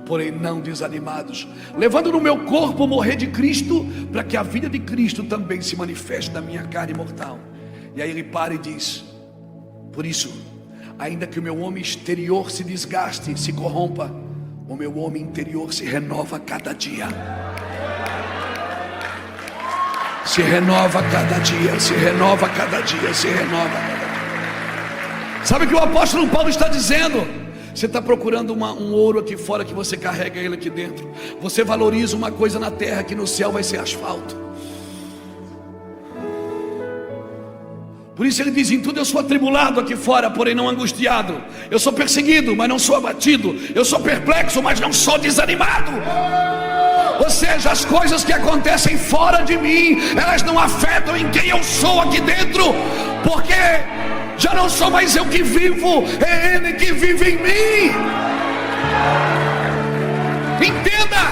porém não desanimados, levando no meu corpo o morrer de Cristo, para que a vida de Cristo também se manifeste na minha carne mortal. E aí ele para e diz: por isso, ainda que o meu homem exterior se desgaste, se corrompa, o meu homem interior se renova cada dia. Se renova cada dia, se renova cada dia, se renova cada dia. Sabe o que o apóstolo Paulo está dizendo? Você está procurando um ouro aqui fora, que você carrega ele aqui dentro. Você valoriza uma coisa na terra que no céu vai ser asfalto. Por isso ele diz: em tudo eu sou atribulado aqui fora, porém não angustiado. Eu sou perseguido, mas não sou abatido. Eu sou perplexo, mas não sou desanimado. Você seja, as coisas que acontecem fora de mim, elas não afetam em quem eu sou aqui dentro, porque já não sou mais eu que vivo, é Ele que vive em mim. Entenda.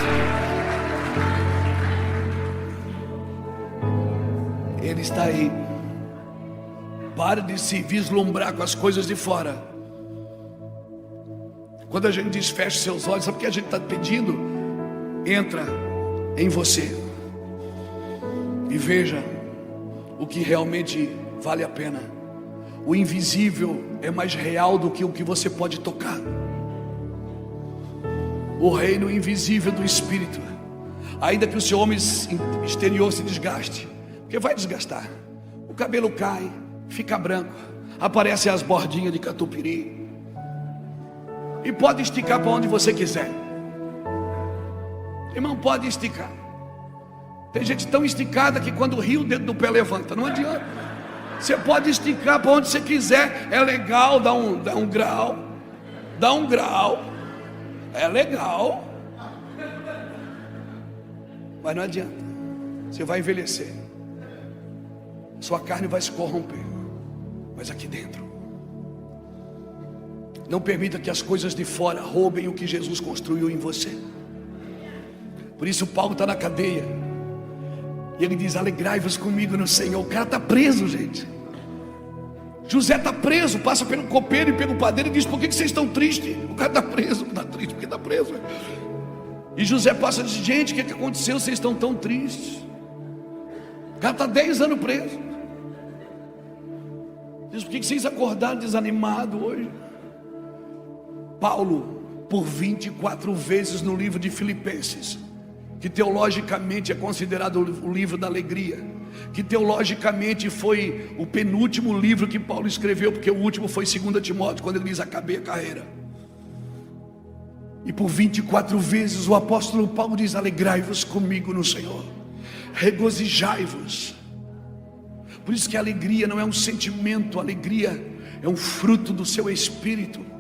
Ele está aí. Pare de se vislumbrar com as coisas de fora. Quando a gente diz feche seus olhos, sabe o que a gente está pedindo? Entra em você e veja o que realmente vale a pena. O invisível é mais real do que o que você pode tocar. O reino invisível do Espírito, ainda que o seu homem exterior se desgaste, porque vai desgastar, o cabelo cai, fica branco, aparecem as bordinhas de catupiry, e pode esticar para onde você quiser. Irmão, pode esticar. Tem gente tão esticada que quando ri o dedo do pé levanta. Não adianta. Você pode esticar para onde você quiser. É legal, dá um grau. Dá um grau. É legal. Mas não adianta. Você vai envelhecer. Sua carne vai se corromper. Mas aqui dentro, não permita que as coisas de fora roubem o que Jesus construiu em você. Por isso Paulo está na cadeia e ele diz: alegrai-vos comigo no Senhor. O cara está preso, gente. José está preso, passa pelo copeiro e pelo padeiro e diz: por que vocês estão tristes? O cara está preso, está triste porque está preso. E José passa e diz: gente, o que aconteceu? Vocês estão tão tristes? O cara está 10 anos preso. Diz: por que vocês acordaram desanimados hoje? Paulo, por 24 vezes no livro de Filipenses, que teologicamente é considerado o livro da alegria, que teologicamente foi o penúltimo livro que Paulo escreveu, porque o último foi 2 Timóteo, quando ele diz: acabei a carreira. E por 24 vezes o apóstolo Paulo diz: alegrai-vos comigo no Senhor, regozijai-vos. Por isso que a alegria não é um sentimento, a alegria é um fruto do seu espírito.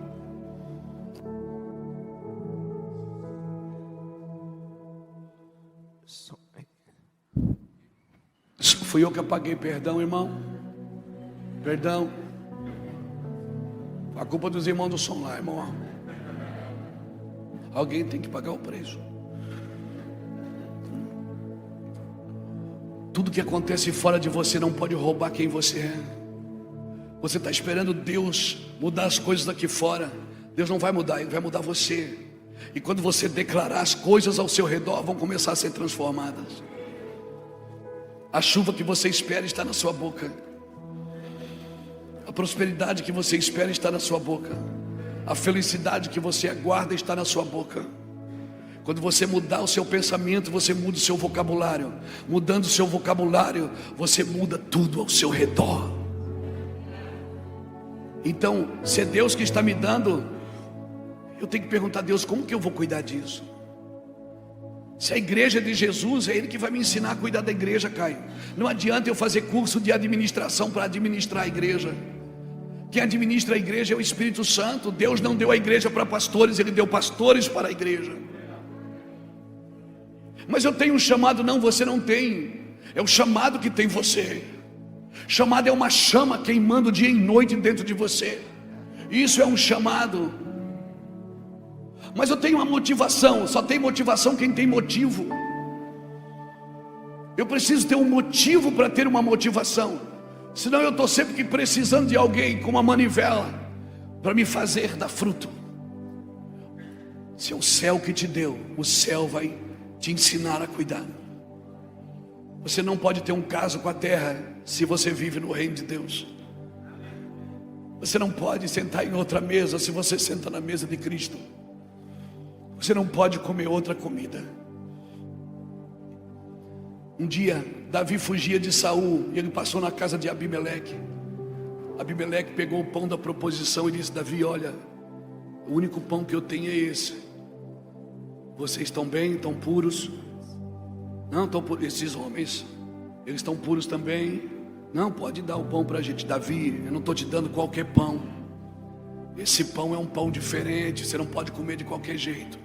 Fui eu que apaguei, perdão, irmão. Perdão. A culpa dos irmãos do som lá, irmão. Alguém tem que pagar o preço. Tudo que acontece fora de você não pode roubar quem você é. Você está esperando Deus mudar as coisas daqui fora. Deus não vai mudar, Ele vai mudar você. E quando você declarar, as coisas ao seu redor vão começar a ser transformadas. A chuva que você espera está na sua boca. A prosperidade que você espera está na sua boca. A felicidade que você aguarda está na sua boca. Quando você mudar o seu pensamento, você muda o seu vocabulário. Mudando o seu vocabulário, você muda tudo ao seu redor. Então, se é Deus que está me dando, eu tenho que perguntar a Deus: como que eu vou cuidar disso? Se a igreja é de Jesus, é Ele que vai me ensinar a cuidar da igreja, Caio. Não adianta eu fazer curso de administração para administrar a igreja. Quem administra a igreja é o Espírito Santo. Deus não deu a igreja para pastores, Ele deu pastores para a igreja. Mas eu tenho um chamado. Não, você não tem. É o chamado que tem você. Chamado é uma chama queimando dia e noite dentro de você. Isso é um chamado. Mas eu tenho uma motivação. Só tem motivação quem tem motivo. Eu preciso ter um motivo para ter uma motivação. Senão eu estou sempre que precisando de alguém com uma manivela para me fazer dar fruto. Se é o céu que te deu, o céu vai te ensinar a cuidar. Você não pode ter um caso com a terra se você vive no reino de Deus. Você não pode sentar em outra mesa se você senta na mesa de Cristo. Você não pode comer outra comida. Um dia Davi fugia de Saul e ele passou na casa de Abimeleque. Abimeleque pegou o pão da proposição e disse: Davi, olha, o único pão que eu tenho é esse. Vocês estão bem? Estão puros? Não, estão puros. Esses homens, eles estão puros também? Não, pode dar o pão para a gente. Davi, eu não estou te dando qualquer pão. Esse pão é um pão diferente. Você não pode comer de qualquer jeito.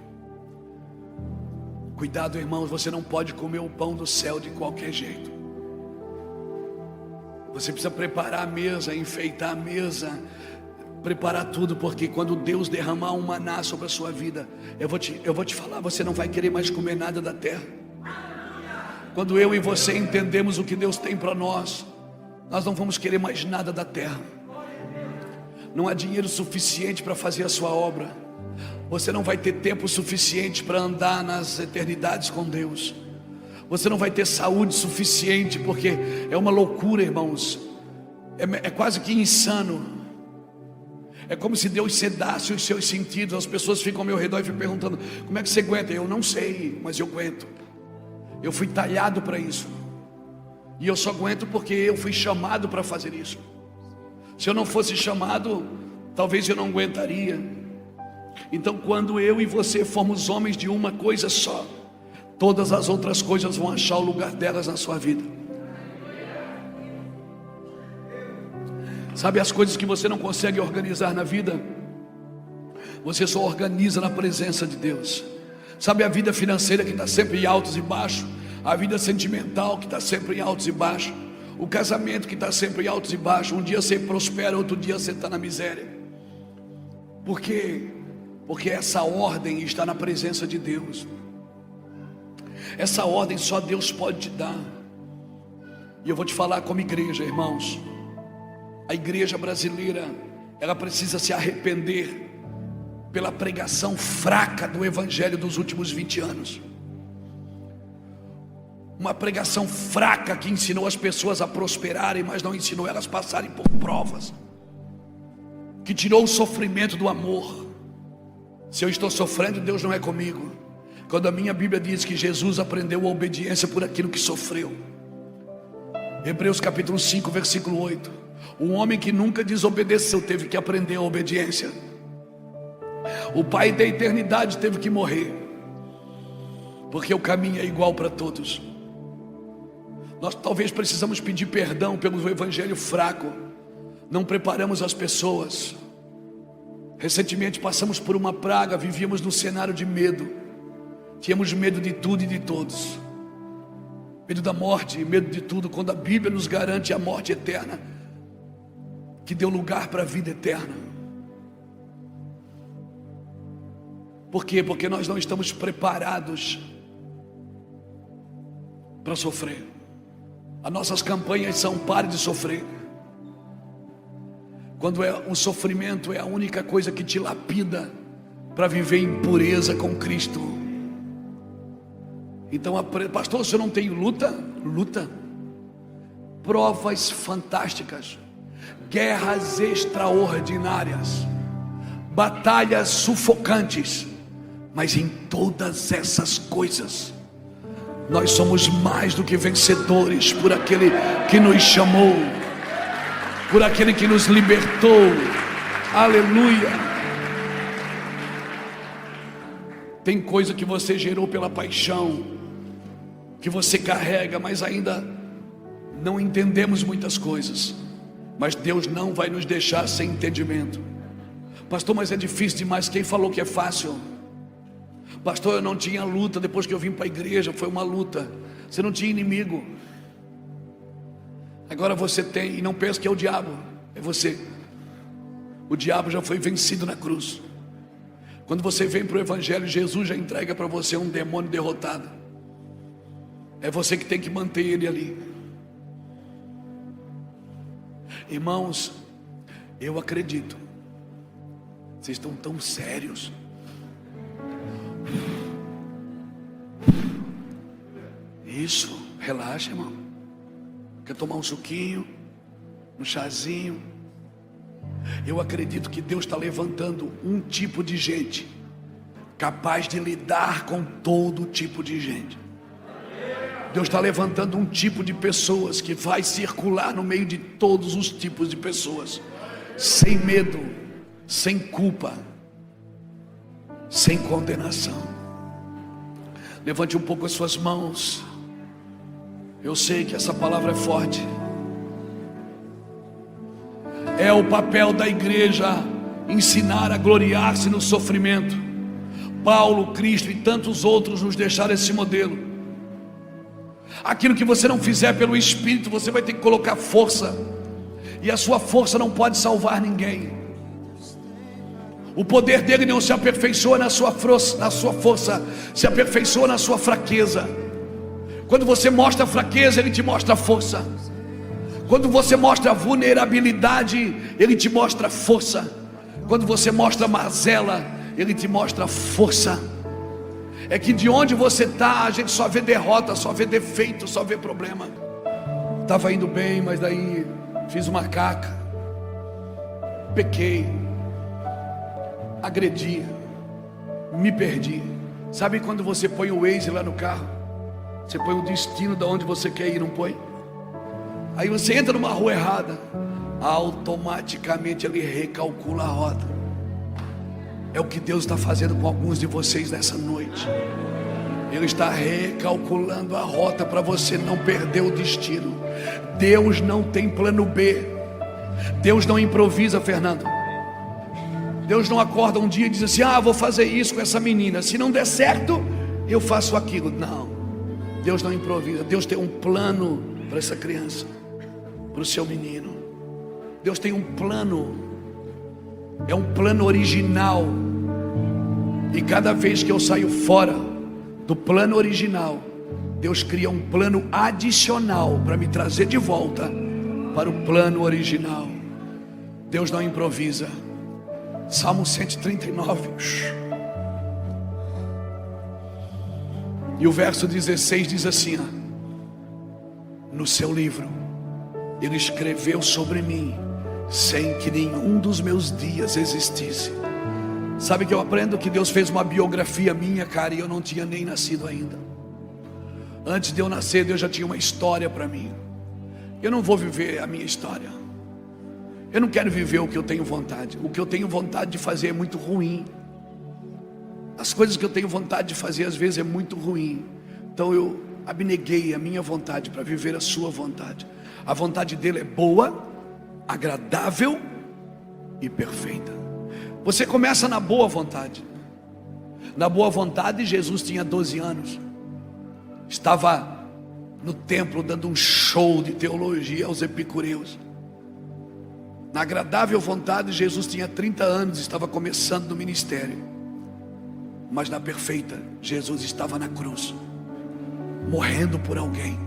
Cuidado, irmãos, você não pode comer o pão do céu de qualquer jeito. Você precisa preparar a mesa, enfeitar a mesa, preparar tudo, porque quando Deus derramar um maná sobre a sua vida, eu vou te falar, você não vai querer mais comer nada da terra. Quando eu e você entendemos o que Deus tem para nós, nós não vamos querer mais nada da terra. Não há dinheiro suficiente para fazer a sua obra. Você não vai ter tempo suficiente para andar nas eternidades com Deus. Você não vai ter saúde suficiente, porque é uma loucura, irmãos. É quase que insano. É como se Deus sedasse os seus sentidos. As pessoas ficam ao meu redor e ficam perguntando: como é que você aguenta? Eu não sei, mas eu aguento. Eu fui talhado para isso. E eu só aguento porque eu fui chamado para fazer isso. Se eu não fosse chamado, talvez eu não aguentaria. Então, quando eu e você formos homens de uma coisa só, todas as outras coisas vão achar o lugar delas na sua vida. Sabe as coisas que você não consegue organizar na vida? Você só organiza na presença de Deus. Sabe a vida financeira que está sempre em altos e baixos? A vida sentimental que está sempre em altos e baixos? O casamento que está sempre em altos e baixos? Um dia você prospera, outro dia você está na miséria. Por quê? Porque essa ordem está na presença de Deus. Essa ordem só Deus pode te dar. E eu vou te falar como igreja, irmãos. A igreja brasileira, ela precisa se arrepender pela pregação fraca do evangelho dos últimos 20 anos. Uma pregação fraca que ensinou as pessoas a prosperarem, mas não ensinou elas a passarem por provas. Que tirou o sofrimento do amor. Se eu estou sofrendo, Deus não é comigo. Quando a minha Bíblia diz que Jesus aprendeu a obediência por aquilo que sofreu. Hebreus capítulo 5, versículo 8. Um homem que nunca desobedeceu teve que aprender a obediência. O Pai da eternidade teve que morrer, porque o caminho é igual para todos. Nós talvez precisamos pedir perdão pelo evangelho fraco. Não preparamos as pessoas. Recentemente passamos por uma praga, vivíamos num cenário de medo. Tínhamos medo de tudo e de todos. Medo da morte, medo de tudo, quando a Bíblia nos garante a morte eterna, que deu lugar para a vida eterna. Por quê? Porque nós não estamos preparados para sofrer. As nossas campanhas são: pare de sofrer. Quando o sofrimento é a única coisa que te lapida para viver em pureza com Cristo. Então, pastor, se eu não tenho luta? Luta. Provas fantásticas, guerras extraordinárias, batalhas sufocantes. Mas em todas essas coisas, nós somos mais do que vencedores por aquele que nos chamou, por aquele que nos libertou. Aleluia. Tem coisa que você gerou pela paixão, que você carrega, mas ainda não entendemos muitas coisas. Mas Deus não vai nos deixar sem entendimento. Pastor, mas é difícil demais. Quem falou que é fácil? Pastor, eu não tinha luta depois que eu vim para a igreja. Foi uma luta. Você não tinha inimigo. Agora você tem. E não pensa que é o diabo, é você. O diabo já foi vencido na cruz. Quando você vem para o evangelho, Jesus já entrega para você um demônio derrotado. É você que tem que manter ele ali. Irmãos, eu acredito. Vocês estão tão sérios. Isso, relaxa, irmão. Quer tomar um suquinho, um chazinho? Eu acredito que Deus está levantando um tipo de gente capaz de lidar com todo tipo de gente. Deus está levantando um tipo de pessoas que vai circular no meio de todos os tipos de pessoas, sem medo, sem culpa, sem condenação. Levante um pouco as suas mãos. Eu sei que essa palavra é forte. É o papel da igreja ensinar a gloriar-se no sofrimento. Paulo, Cristo e tantos outros nos deixaram esse modelo. Aquilo que você não fizer pelo Espírito, você vai ter que colocar força, e a sua força não pode salvar ninguém. O poder dele não se aperfeiçoa na sua força, se aperfeiçoa na sua fraqueza. Quando você mostra fraqueza, ele te mostra força. Quando você mostra vulnerabilidade, ele te mostra força. Quando você mostra mazela, ele te mostra força. É que de onde você está, a gente só vê derrota, só vê defeito, só vê problema. Estava indo bem, mas daí fiz uma caca, pequei, agredi, me perdi. Sabe quando você põe o Waze lá no carro? Você põe o destino de onde você quer ir, não põe? Aí você entra numa rua errada, automaticamente ele recalcula a rota. É o que Deus está fazendo com alguns de vocês nessa noite. Ele está recalculando a rota para você não perder o destino. Deus não tem plano B. Deus não improvisa, Fernando. Deus não acorda um dia e diz assim: vou fazer isso com essa menina, se não der certo, eu faço aquilo. Não, Deus não improvisa. Deus tem um plano para essa criança, para o seu menino. Deus tem um plano, é um plano original. E cada vez que eu saio fora do plano original, Deus cria um plano adicional para me trazer de volta para o plano original. Deus não improvisa. Salmo 139. E o verso 16 diz assim: no seu livro ele escreveu sobre mim, sem que nenhum dos meus dias existisse. Sabe que eu aprendo que Deus fez uma biografia minha, cara, e eu não tinha nem nascido ainda. Antes de eu nascer, Deus já tinha uma história para mim. Eu não vou viver a minha história. Eu não quero viver o que eu tenho vontade. O que eu tenho vontade de fazer é muito ruim. As coisas que eu tenho vontade de fazer às vezes é muito ruim. Então eu abneguei a minha vontade para viver a sua vontade. A vontade dele é boa, agradável e perfeita. Você começa na boa vontade. Na boa vontade, Jesus tinha 12 anos. Estava no templo dando um show de teologia aos epicureus. Na agradável vontade, Jesus tinha 30 anos, estava começando no ministério. Mas na perfeita, Jesus estava na cruz, morrendo por alguém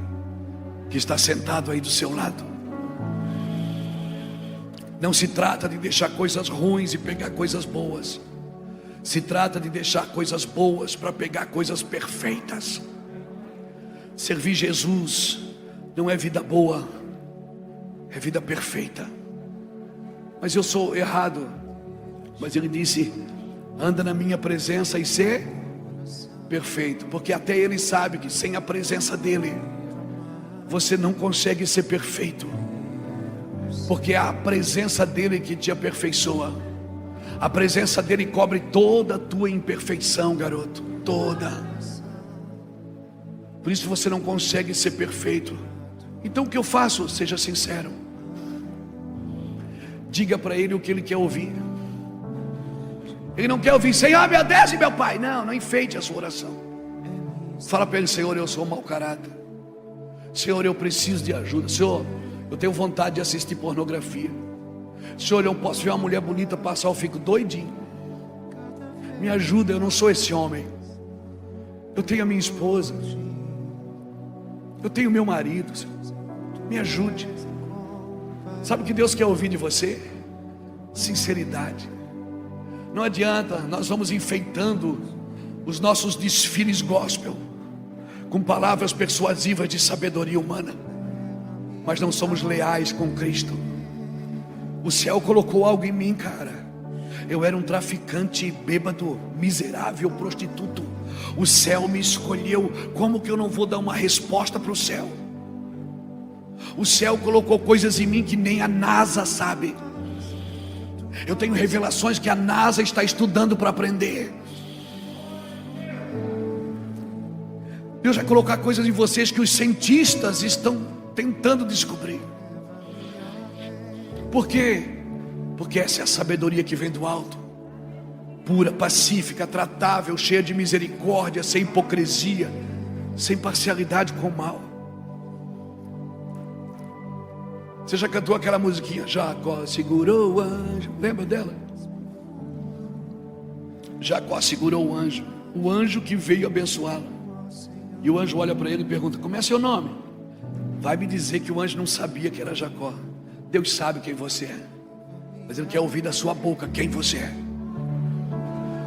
que está sentado aí do seu lado. Não se trata de deixar coisas ruins e pegar coisas boas. Se trata de deixar coisas boas para pegar coisas perfeitas. Servir Jesus não é vida boa, é vida perfeita. Mas eu sou errado. Mas ele disse: anda na minha presença e ser perfeito. Porque até ele sabe que sem a presença dele, você não consegue ser perfeito. Porque é a presença dele que te aperfeiçoa. A presença dele cobre toda a tua imperfeição, garoto. Toda. Por isso você não consegue ser perfeito. Então o que eu faço? Seja sincero. Diga para ele o que ele quer ouvir. Ele não quer ouvir: Senhor, meu Deus e meu Pai. Não enfeite a sua oração. Fala para ele: Senhor, eu sou mau caráter. Senhor, eu preciso de ajuda. Senhor, eu tenho vontade de assistir pornografia. Senhor, eu posso ver uma mulher bonita passar, eu fico doidinho. Me ajuda, eu não sou esse homem. Eu tenho a minha esposa, eu tenho meu marido, Senhor. Me ajude. Sabe o que Deus quer ouvir de você? Sinceridade. Não adianta, nós vamos enfeitando os nossos desfiles gospel com palavras persuasivas de sabedoria humana, mas não somos leais com Cristo. O céu colocou algo em mim, cara. Eu era um traficante, bêbado, miserável, prostituto. O céu me escolheu. Como que eu não vou dar uma resposta para o céu? O céu colocou coisas em mim que nem a NASA sabe. Eu tenho revelações que a NASA está estudando para aprender. Deus vai colocar coisas em vocês que os cientistas estão tentando descobrir. Por quê? Porque essa é a sabedoria que vem do alto. pura, pacífica, tratável, cheia de misericórdia, sem hipocrisia, sem parcialidade com o mal. Você já cantou aquela musiquinha? Jacó segurou o anjo, lembra dela? Jacó segurou o anjo que veio abençoá-lo. E o anjo olha para ele e pergunta: como é seu nome? Vai me dizer que o anjo não sabia que era Jacó. Deus sabe quem você é, mas Ele quer ouvir da sua boca quem você é,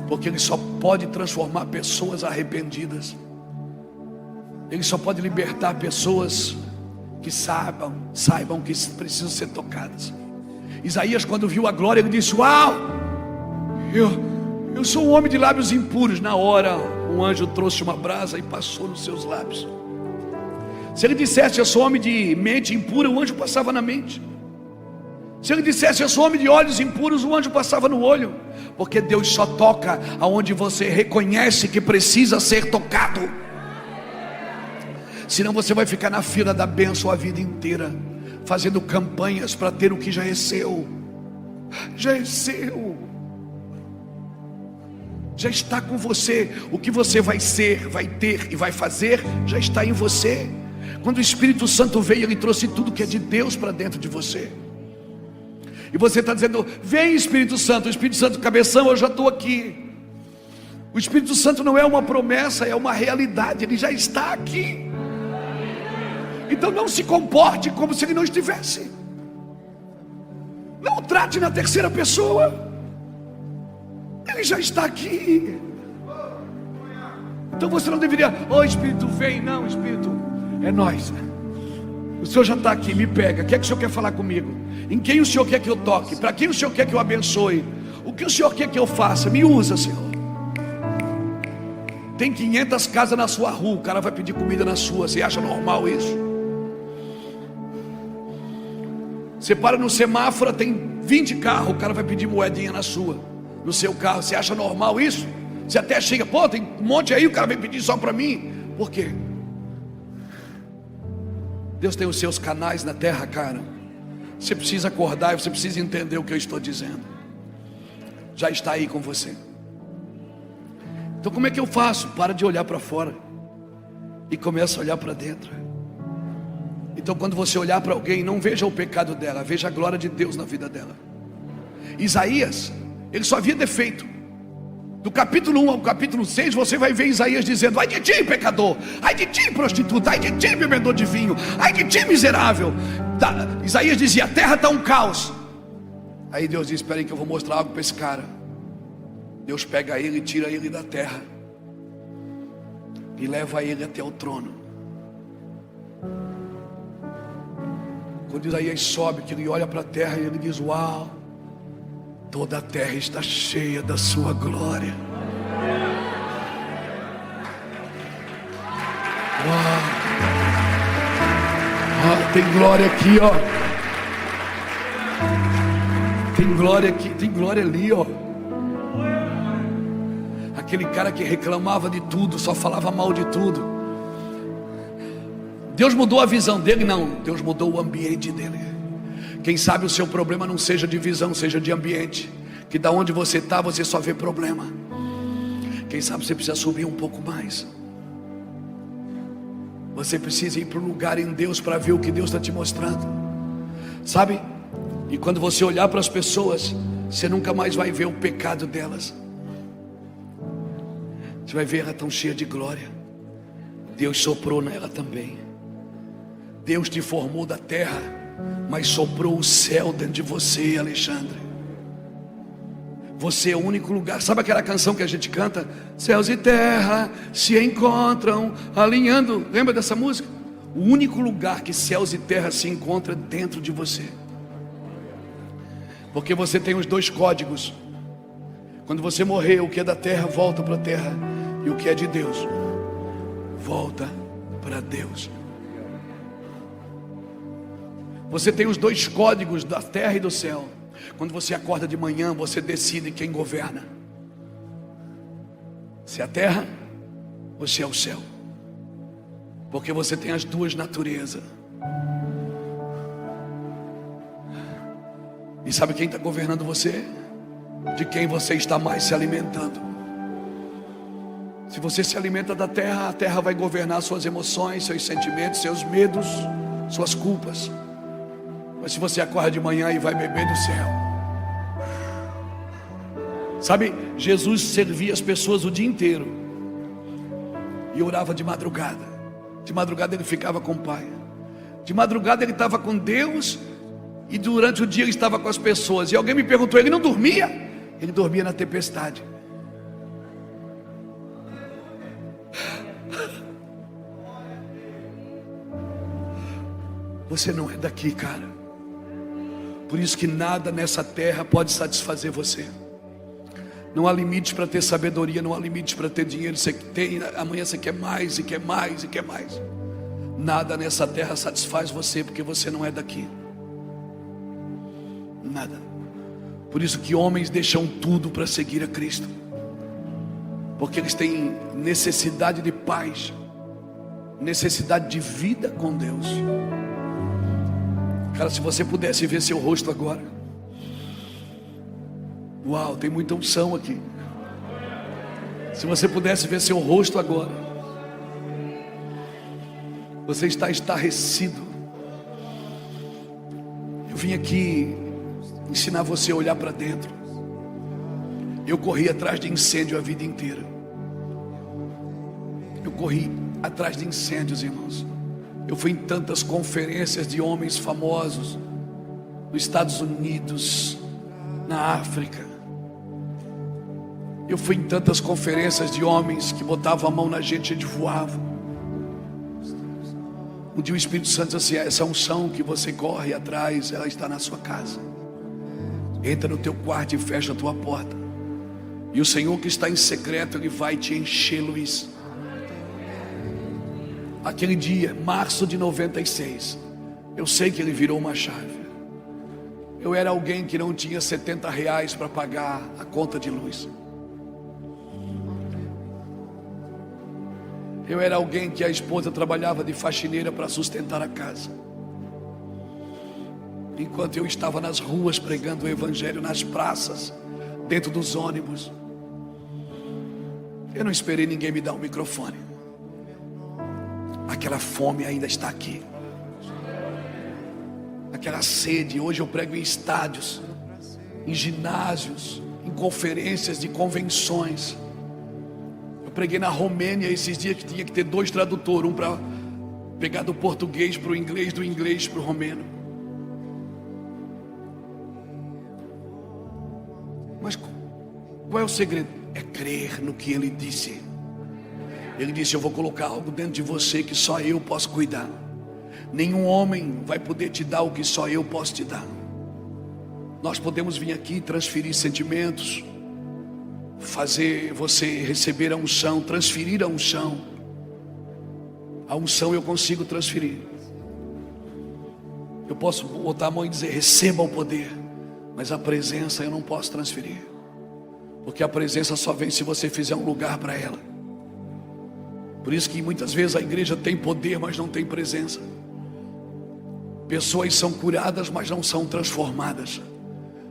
porque Ele só pode transformar pessoas arrependidas. Ele só pode libertar pessoas que saibam que precisam ser tocadas. Isaías, quando viu a glória, ele disse: uau, eu sou um homem de lábios impuros. Na hora, um anjo trouxe uma brasa e passou nos seus lábios. Se ele dissesse: eu sou homem de mente impura, o anjo passava na mente. Se ele dissesse: eu sou homem de olhos impuros, o anjo passava no olho. Porque Deus só toca aonde você reconhece que precisa ser tocado. Senão você vai ficar na fila da bênção a vida inteira, fazendo campanhas para ter o que já é seu. Já é seu, já está com você. O que você vai ser, vai ter e vai fazer, já está em você. Quando o Espírito Santo veio, Ele trouxe tudo que é de Deus para dentro de você. E você está dizendo: vem Espírito Santo. O Espírito Santo, cabeção, eu já estou aqui. O Espírito Santo não é uma promessa, é uma realidade. Ele já está aqui. Então não se comporte como se Ele não estivesse. Não o trate na terceira pessoa. Ele já está aqui. Então você não deveria: ô Espírito, vem. Não, Espírito, é nós. O Senhor já está aqui, me pega. O que é que o Senhor quer falar comigo? Em quem o Senhor quer que eu toque? Para quem o Senhor quer que eu abençoe? O que o Senhor quer que eu faça? Me usa, Senhor. Tem 500 casas na sua rua, o cara vai pedir comida na sua. Você acha normal isso? Você para no semáforo, tem 20 carros, o cara vai pedir moedinha na sua, no seu carro. Você acha normal isso? Você até chega: pô, tem um monte aí, o cara vem pedir só para mim. Por quê? Deus tem os seus canais na terra, cara. Você precisa acordar e você precisa entender o que eu estou dizendo. Já está aí com você. Então como é que eu faço? Para de olhar para fora e começa a olhar para dentro. Então quando você olhar para alguém, não veja o pecado dela, veja a glória de Deus na vida dela. Isaías, ele só via defeito. Do capítulo 1 ao capítulo 6, você vai ver Isaías dizendo: ai de ti, pecador, ai de ti, prostituta, ai de ti, bebedor de vinho, ai de ti, miserável. Isaías dizia: a terra está um caos. Aí Deus diz: espera aí que eu vou mostrar algo para esse cara. Deus pega ele e tira ele da terra e leva ele até o trono. Quando Isaías sobe, que ele olha para a terra e ele diz: uau, toda a terra está cheia da sua glória. Uau. Ah, tem glória aqui, ó. Tem glória aqui, tem glória ali, ó. Aquele cara que reclamava de tudo, só falava mal de tudo. Deus mudou a visão dele? Não, Deus mudou o ambiente dele. Quem sabe o seu problema não seja de visão, seja de ambiente. Que da onde você está, você só vê problema. Quem sabe você precisa subir um pouco mais. Você precisa ir para um lugar em Deus para ver o que Deus está te mostrando. Sabe? E quando você olhar para as pessoas, você nunca mais vai ver o pecado delas. Você vai ver ela tão cheia de glória. Deus soprou nela também. Deus te formou da terra, mas soprou o céu dentro de você, Alexandre. Você é o único lugar. Sabe aquela canção que a gente canta? Céus e terra se encontram alinhando. Lembra dessa música? O único lugar que céus e terra se encontram é dentro de você. Porque você tem os dois códigos. Quando você morrer, o que é da terra volta para a terra, e o que é de Deus volta para Deus. Você tem os dois códigos da terra e do céu. Quando você acorda de manhã, você decide quem governa: se é a terra ou se é o céu. Porque você tem as duas naturezas. E sabe quem está governando você? de quem você está mais se alimentando. Se você se alimenta da terra, a terra vai governar suas emoções, seus sentimentos, seus medos, suas culpas. Mas se você acorda de manhã e vai beber do céu, sabe, Jesus servia as pessoas o dia inteiro e orava de madrugada. De madrugada ele ficava com o Pai, de madrugada ele estava com Deus, e durante o dia ele estava com as pessoas. E alguém me perguntou, ele não dormia? Ele dormia na tempestade. Você não é daqui, cara. Por isso que nada nessa terra pode satisfazer você. Não há limites para ter sabedoria, não há limites para ter dinheiro. Você tem, amanhã você quer mais e quer mais e quer mais. Nada nessa terra satisfaz você, porque você não é daqui. Nada. Por isso que homens deixam tudo para seguir a Cristo, porque eles têm necessidade de paz, necessidade de vida com Deus. Cara, se você pudesse ver seu rosto agora. Uau, tem muita unção aqui. Se você pudesse ver seu rosto agora. Você está estarrecido. Eu vim aqui ensinar você a olhar para dentro. Eu corri atrás de incêndio a vida inteira. Eu corri atrás de incêndios, irmãos. Eu fui em tantas conferências de homens famosos, nos Estados Unidos, na África. Eu fui em tantas conferências de homens que botavam a mão na gente e a gente voava. Um dia o Espírito Santo disse assim: essa unção que você corre atrás, ela está na sua casa. Entra no teu quarto e fecha a tua porta. E o Senhor que está em secreto, Ele vai te encher, Luiz. Aquele dia, março de 96, eu sei que Ele virou uma chave. Eu era alguém que não tinha R$70 para pagar a conta de luz. Eu era alguém que a esposa trabalhava de faxineira para sustentar a casa, enquanto eu estava nas ruas pregando o evangelho, nas praças, dentro dos ônibus. Eu não esperei ninguém me dar um microfone. Aquela fome ainda está aqui, aquela sede. Hoje eu prego em estádios, em ginásios, em conferências de convenções. Eu preguei na Romênia esses dias que tinha que ter 2 tradutores, um para pegar do português para o inglês, do inglês para o romeno. Mas qual é o segredo? É crer no que Ele disse. Ele disse: eu vou colocar algo dentro de você que só eu posso cuidar. Nenhum homem vai poder te dar o que só eu posso te dar. Nós podemos vir aqui transferir sentimentos, fazer você receber a unção, transferir a unção. A unção eu consigo transferir. Eu posso botar a mão e dizer: receba o poder. Mas a presença eu não posso transferir, porque a presença só vem se você fizer um lugar para ela. Por isso que muitas vezes a igreja tem poder, mas não tem presença. Pessoas são curadas, mas não são transformadas,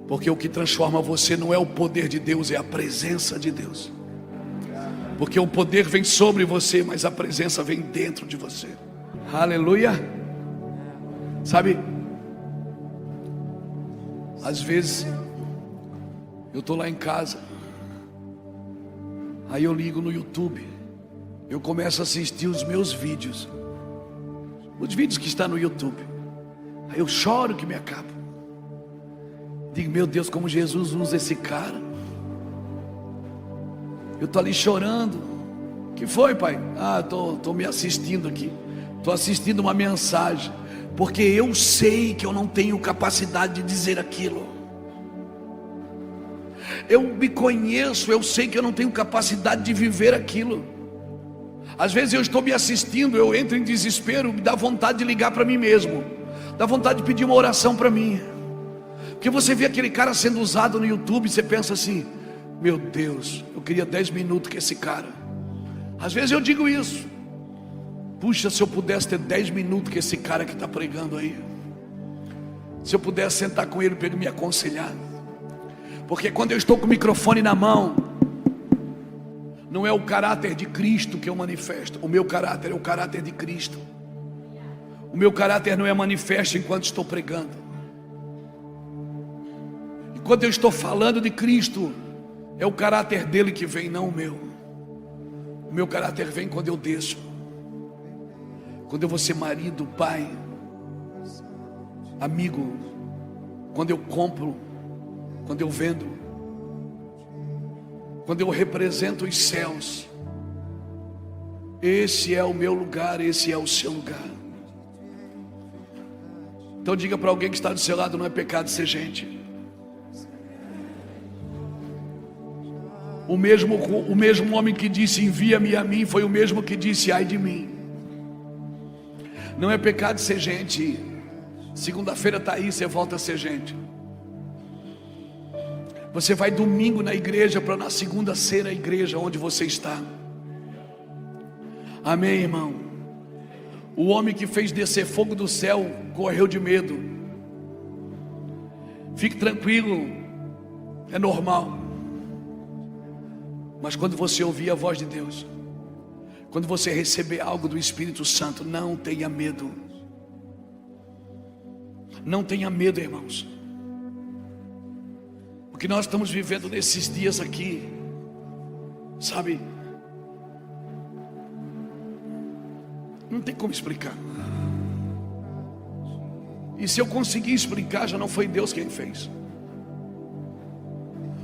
porque o que transforma você não é o poder de Deus, é a presença de Deus. Porque o poder vem sobre você, mas a presença vem dentro de você. Aleluia. Sabe, às vezes eu estou lá em casa, aí eu ligo no YouTube, eu começo a assistir os meus vídeos, os vídeos que estão no YouTube. Aí eu choro que me acabo. Digo: meu Deus, como Jesus usa esse cara. Eu estou ali chorando. Que foi, pai? Estou me assistindo aqui. Estou assistindo uma mensagem, porque eu sei que eu não tenho capacidade de dizer aquilo. Eu me conheço, eu sei que eu não tenho capacidade de viver aquilo. Às vezes eu estou me assistindo, eu entro em desespero, me dá vontade de ligar para mim mesmo, dá vontade de pedir uma oração para mim. Porque você vê aquele cara sendo usado no YouTube e você pensa assim: meu Deus, eu queria 10 minutos com esse cara. Às vezes eu digo isso: puxa, se eu pudesse ter 10 minutos com esse cara que está pregando aí, se eu pudesse sentar com ele para ele me aconselhar. Porque quando eu estou com o microfone na mão, não é o caráter de Cristo que eu manifesto. O meu caráter é o caráter de Cristo. O meu caráter não é manifesto enquanto estou pregando. E quando eu estou falando de Cristo, é o caráter dele que vem, não o meu. O meu caráter vem quando eu desço. Quando eu vou ser marido, pai, amigo. Quando eu compro, quando eu vendo, quando eu represento os céus. Esse é o meu lugar, esse é o seu lugar. Então diga para alguém que está do seu lado: não é pecado ser gente. O mesmo homem que disse envia-me a mim, foi o mesmo que disse ai de mim. Não é pecado ser gente. Segunda-feira está aí, você volta a ser gente. Você vai domingo na igreja para na segunda ser a igreja onde você está. Amém, irmão? O homem que fez descer fogo do céu correu de medo. Fique tranquilo, é normal. Mas quando você ouvir a voz de Deus, quando você receber algo do Espírito Santo, não tenha medo. Não tenha medo, irmãos. O que nós estamos vivendo nesses dias aqui, sabe? Não tem como explicar. E se eu conseguir explicar, já não foi Deus quem fez.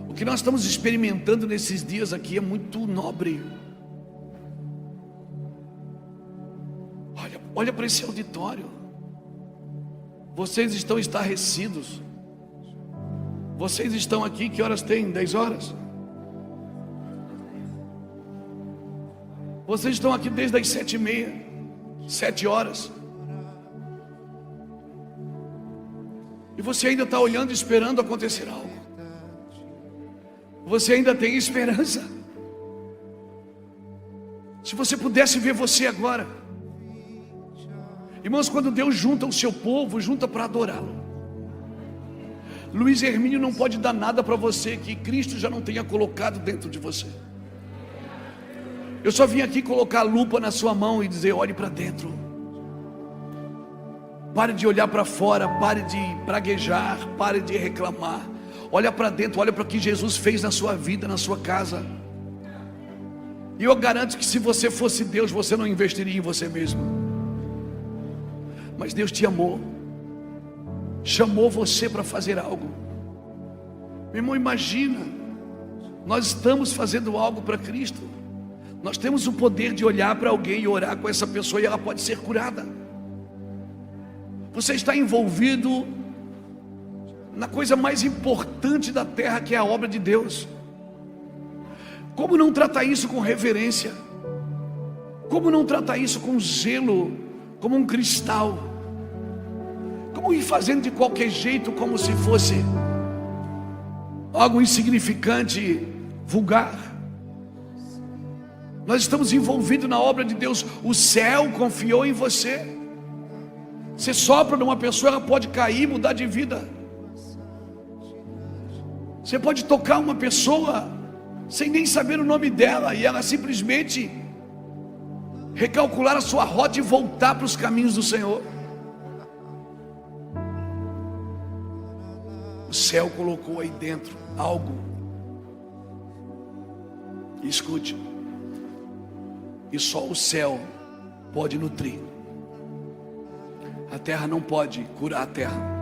O que nós estamos experimentando nesses dias aqui é muito nobre. Olha para esse auditório. Vocês estão estarrecidos. Vocês estão aqui, que horas tem? 10 horas? Vocês estão aqui desde as 7h30, 7 horas. E você ainda está olhando, esperando acontecer algo. Você ainda tem esperança. Se você pudesse ver você agora. Irmãos, quando Deus junta o seu povo, junta para adorá-lo. Luiz Hermínio não pode dar nada para você que Cristo já não tenha colocado dentro de você. Eu só vim aqui colocar a lupa na sua mão e dizer: olhe para dentro. Pare de olhar para fora, pare de praguejar, pare de reclamar. Olha para dentro, olha para o que Jesus fez na sua vida, na sua casa. E eu garanto que se você fosse Deus, você não investiria em você mesmo. Mas Deus te amou, chamou você para fazer algo. Meu irmão, imagina, nós estamos fazendo algo para Cristo. Nós temos o poder de olhar para alguém e orar com essa pessoa e ela pode ser curada. Você está envolvido na coisa mais importante da terra, que é a obra de Deus. Como não tratar isso com reverência? Como não tratar isso com zelo, como um cristal? Como ir fazendo de qualquer jeito, como se fosse algo insignificante, vulgar? Nós estamos envolvidos na obra de Deus. O céu confiou em você. Você sopra numa pessoa, ela pode cair e mudar de vida. Você pode tocar uma pessoa sem nem saber o nome dela, e ela simplesmente recalcular a sua rota e voltar para os caminhos do Senhor. O céu colocou aí dentro algo. Escute. E só o céu pode nutrir. A terra não pode curar a terra.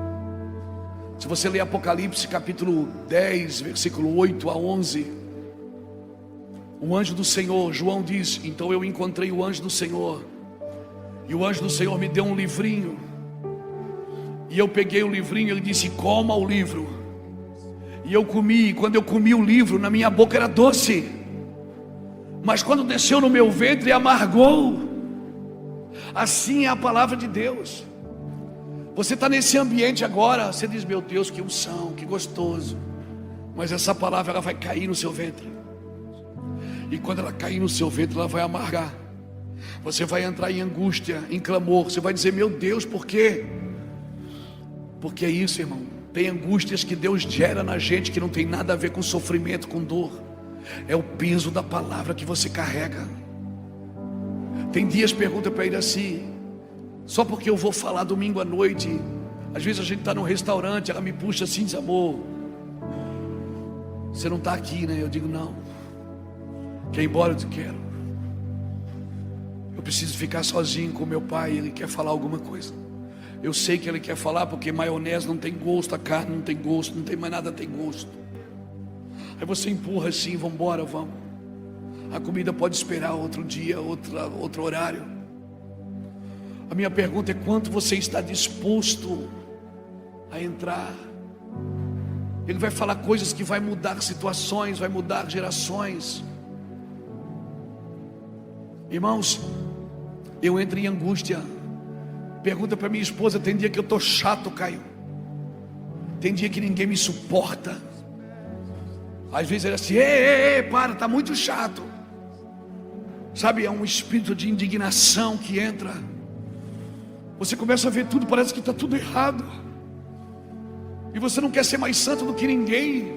Se você ler Apocalipse capítulo 10, versículo 8 a 11, o anjo do Senhor, João diz: então eu encontrei o anjo do Senhor, e o anjo do Senhor me deu um livrinho, e eu peguei o livrinho, ele disse: coma o livro. E eu comi, e quando eu comi o livro, na minha boca era doce, mas quando desceu no meu ventre, amargou. Assim é a palavra de Deus. Você está nesse ambiente agora, você diz: meu Deus, que unção, que gostoso. Mas essa palavra, ela vai cair no seu ventre. E quando ela cair no seu ventre, ela vai amargar. Você vai entrar em angústia, em clamor. Você vai dizer: meu Deus, por quê? Porque é isso, irmão. Tem angústias que Deus gera na gente que não tem nada a ver com sofrimento, com dor. É o peso da palavra que você carrega. Tem dias, pergunta para ele assim: só porque eu vou falar domingo à noite. Às vezes a gente está num restaurante, ela me puxa assim e diz: amor, você não está aqui, né? Eu digo: não. Quer ir embora? Eu digo: quero. Eu preciso ficar sozinho com meu pai, ele quer falar alguma coisa. Eu sei que ele quer falar porque maionese não tem gosto, a carne não tem gosto, não tem mais nada tem gosto. Aí você empurra assim: vamos embora, vamos. A comida pode esperar outro dia, outro horário. A minha pergunta é: quanto você está disposto a entrar? Ele vai falar coisas que vai mudar situações, vai mudar gerações. Irmãos, eu entro em angústia. Pergunta para minha esposa: tem dia que eu estou chato, Caio. Tem dia que ninguém me suporta. Às vezes ele é assim: ei, para, está muito chato. Sabe, é um espírito de indignação que entra. Você começa a ver tudo, parece que está tudo errado. E você não quer ser mais santo do que ninguém.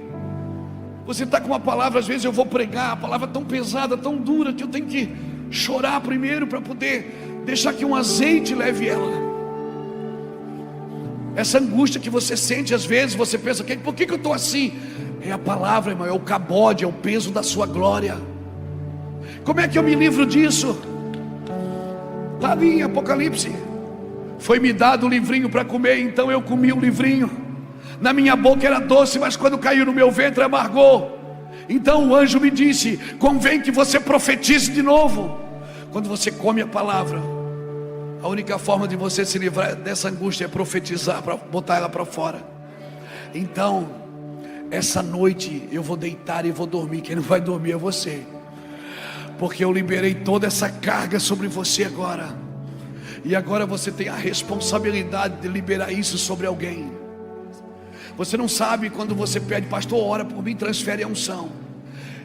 Você está com uma palavra, às vezes eu vou pregar, a palavra tão pesada, tão dura, que eu tenho que chorar primeiro para poder deixar que um azeite leve ela. Essa angústia que você sente, às vezes você pensa: por que eu estou assim? É a palavra, irmão, é o cabode, é o peso da sua glória. Como é que eu me livro disso? Está ali em Apocalipse: foi-me dado o livrinho para comer, então eu comi o livrinho. Na minha boca era doce, mas quando caiu no meu ventre amargou. Então o anjo me disse: convém que você profetize de novo. Quando você come a palavra, a única forma de você se livrar dessa angústia é profetizar, para botar ela para fora. Então, essa noite eu vou deitar e vou dormir. Quem não vai dormir é você, porque eu liberei toda essa carga sobre você agora. E agora você tem a responsabilidade de liberar isso sobre alguém. Você não sabe, quando você pede: pastor, ora por mim, transfere a unção.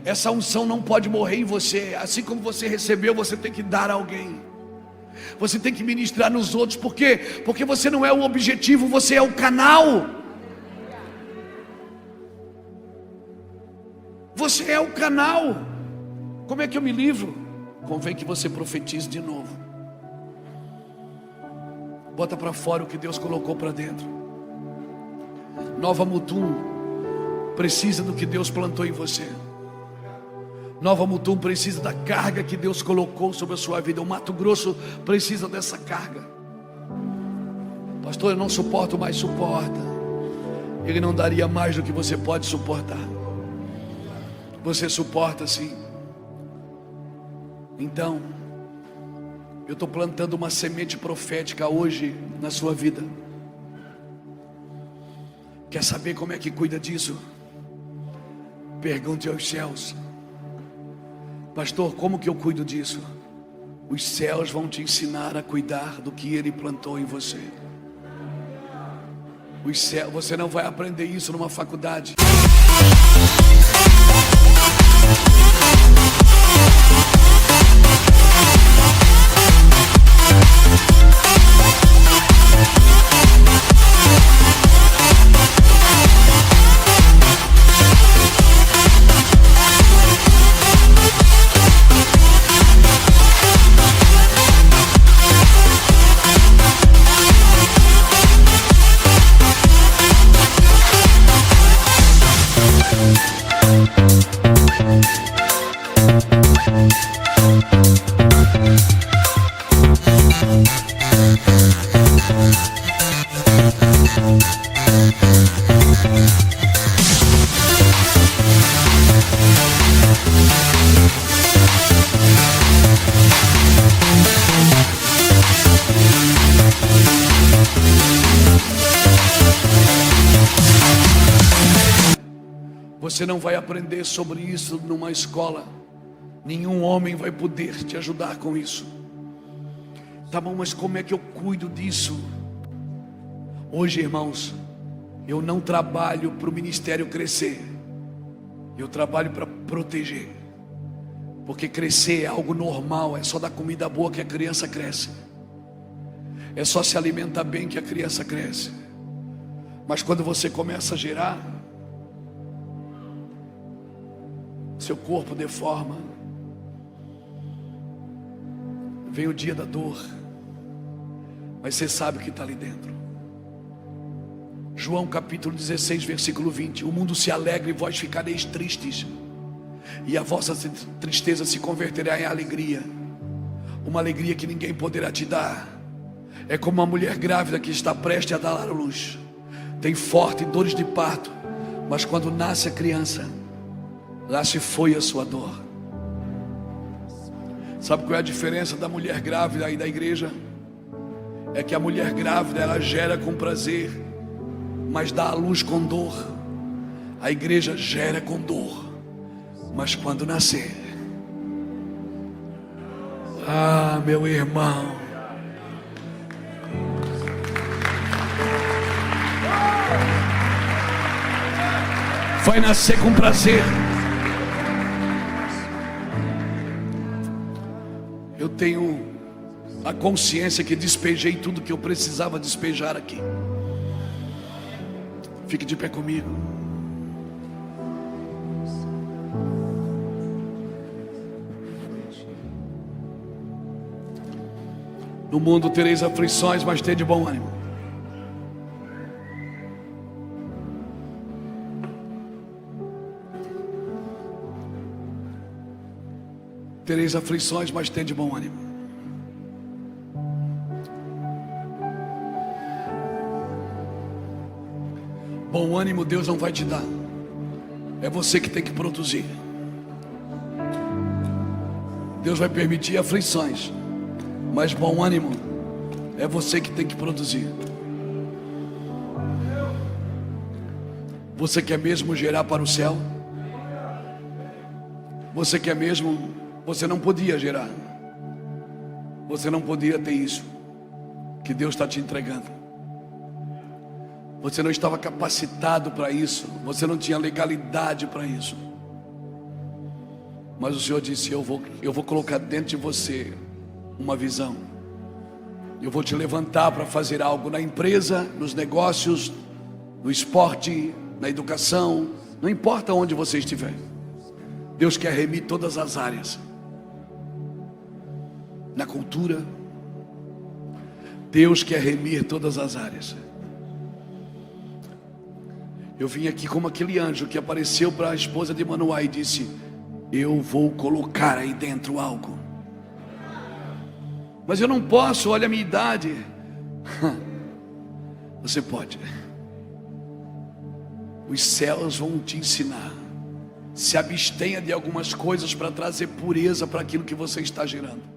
Essa unção não pode morrer em você. Assim como você recebeu, você tem que dar a alguém. Você tem que ministrar nos outros. Por quê? Porque você não é o objetivo, você é o canal. Você é o canal. Como é que eu me livro? Convém que você profetize de novo. Bota para fora o que Deus colocou para dentro. Nova Mutum precisa do que Deus plantou em você. Nova Mutum precisa da carga que Deus colocou sobre a sua vida. O Mato Grosso precisa dessa carga. Pastor, eu não suporto mais. Suporta. Ele não daria mais do que você pode suportar. Você suporta sim. Então, eu estou plantando uma semente profética hoje na sua vida. Quer saber como é que cuida disso? Pergunte aos céus: pastor, como que eu cuido disso? Os céus vão te ensinar a cuidar do que Ele plantou em você. Os céus, você não vai aprender isso numa faculdade. Você não vai aprender sobre isso numa escola. Nenhum homem vai poder te ajudar com isso. Tá bom, mas como é que eu cuido disso? Hoje, irmãos, eu não trabalho para o ministério crescer. Eu trabalho para proteger. Porque crescer é algo normal. É só dar comida boa que a criança cresce. É só se alimentar bem que a criança cresce. Mas quando você começa a gerar, seu corpo deforma. Vem o dia da dor, mas você sabe o que está ali dentro. João capítulo 16, versículo 20: o mundo se alegra e vós ficareis tristes, e a vossa tristeza se converterá em alegria, uma alegria que ninguém poderá te dar. É como uma mulher grávida que está prestes a dar à luz, tem fortes dores de parto, mas quando nasce a criança, lá se foi a sua dor. Sabe qual é a diferença da mulher grávida e da igreja? É que a mulher grávida, ela gera com prazer, mas dá à luz com dor. A igreja gera com dor, mas quando nascer, meu irmão, vai nascer com prazer. Eu tenho a consciência que despejei tudo que eu precisava despejar aqui. Fique de pé comigo. No mundo tereis aflições, mas tende bom ânimo. Tereis aflições, mas tende bom ânimo. Bom ânimo Deus não vai te dar, é você que tem que produzir. Deus vai permitir aflições, mas bom ânimo é você que tem que produzir. Você quer mesmo gerar para o céu? Você quer mesmo? Você não podia gerar, você não podia ter isso que Deus está te entregando. Você não estava capacitado para isso, você não tinha legalidade para isso. Mas o Senhor disse: eu vou colocar dentro de você uma visão. Eu vou te levantar para fazer algo na empresa, nos negócios, no esporte, na educação, não importa onde você estiver. Deus quer remir todas as áreas. Na cultura, Deus quer remir todas as áreas. Eu vim aqui como aquele anjo que apareceu para a esposa de Manoá e disse: eu vou colocar aí dentro algo. Mas eu não posso, olha a minha idade. Você pode. Os céus vão te ensinar. Se abstenha de algumas coisas para trazer pureza para aquilo que você está gerando.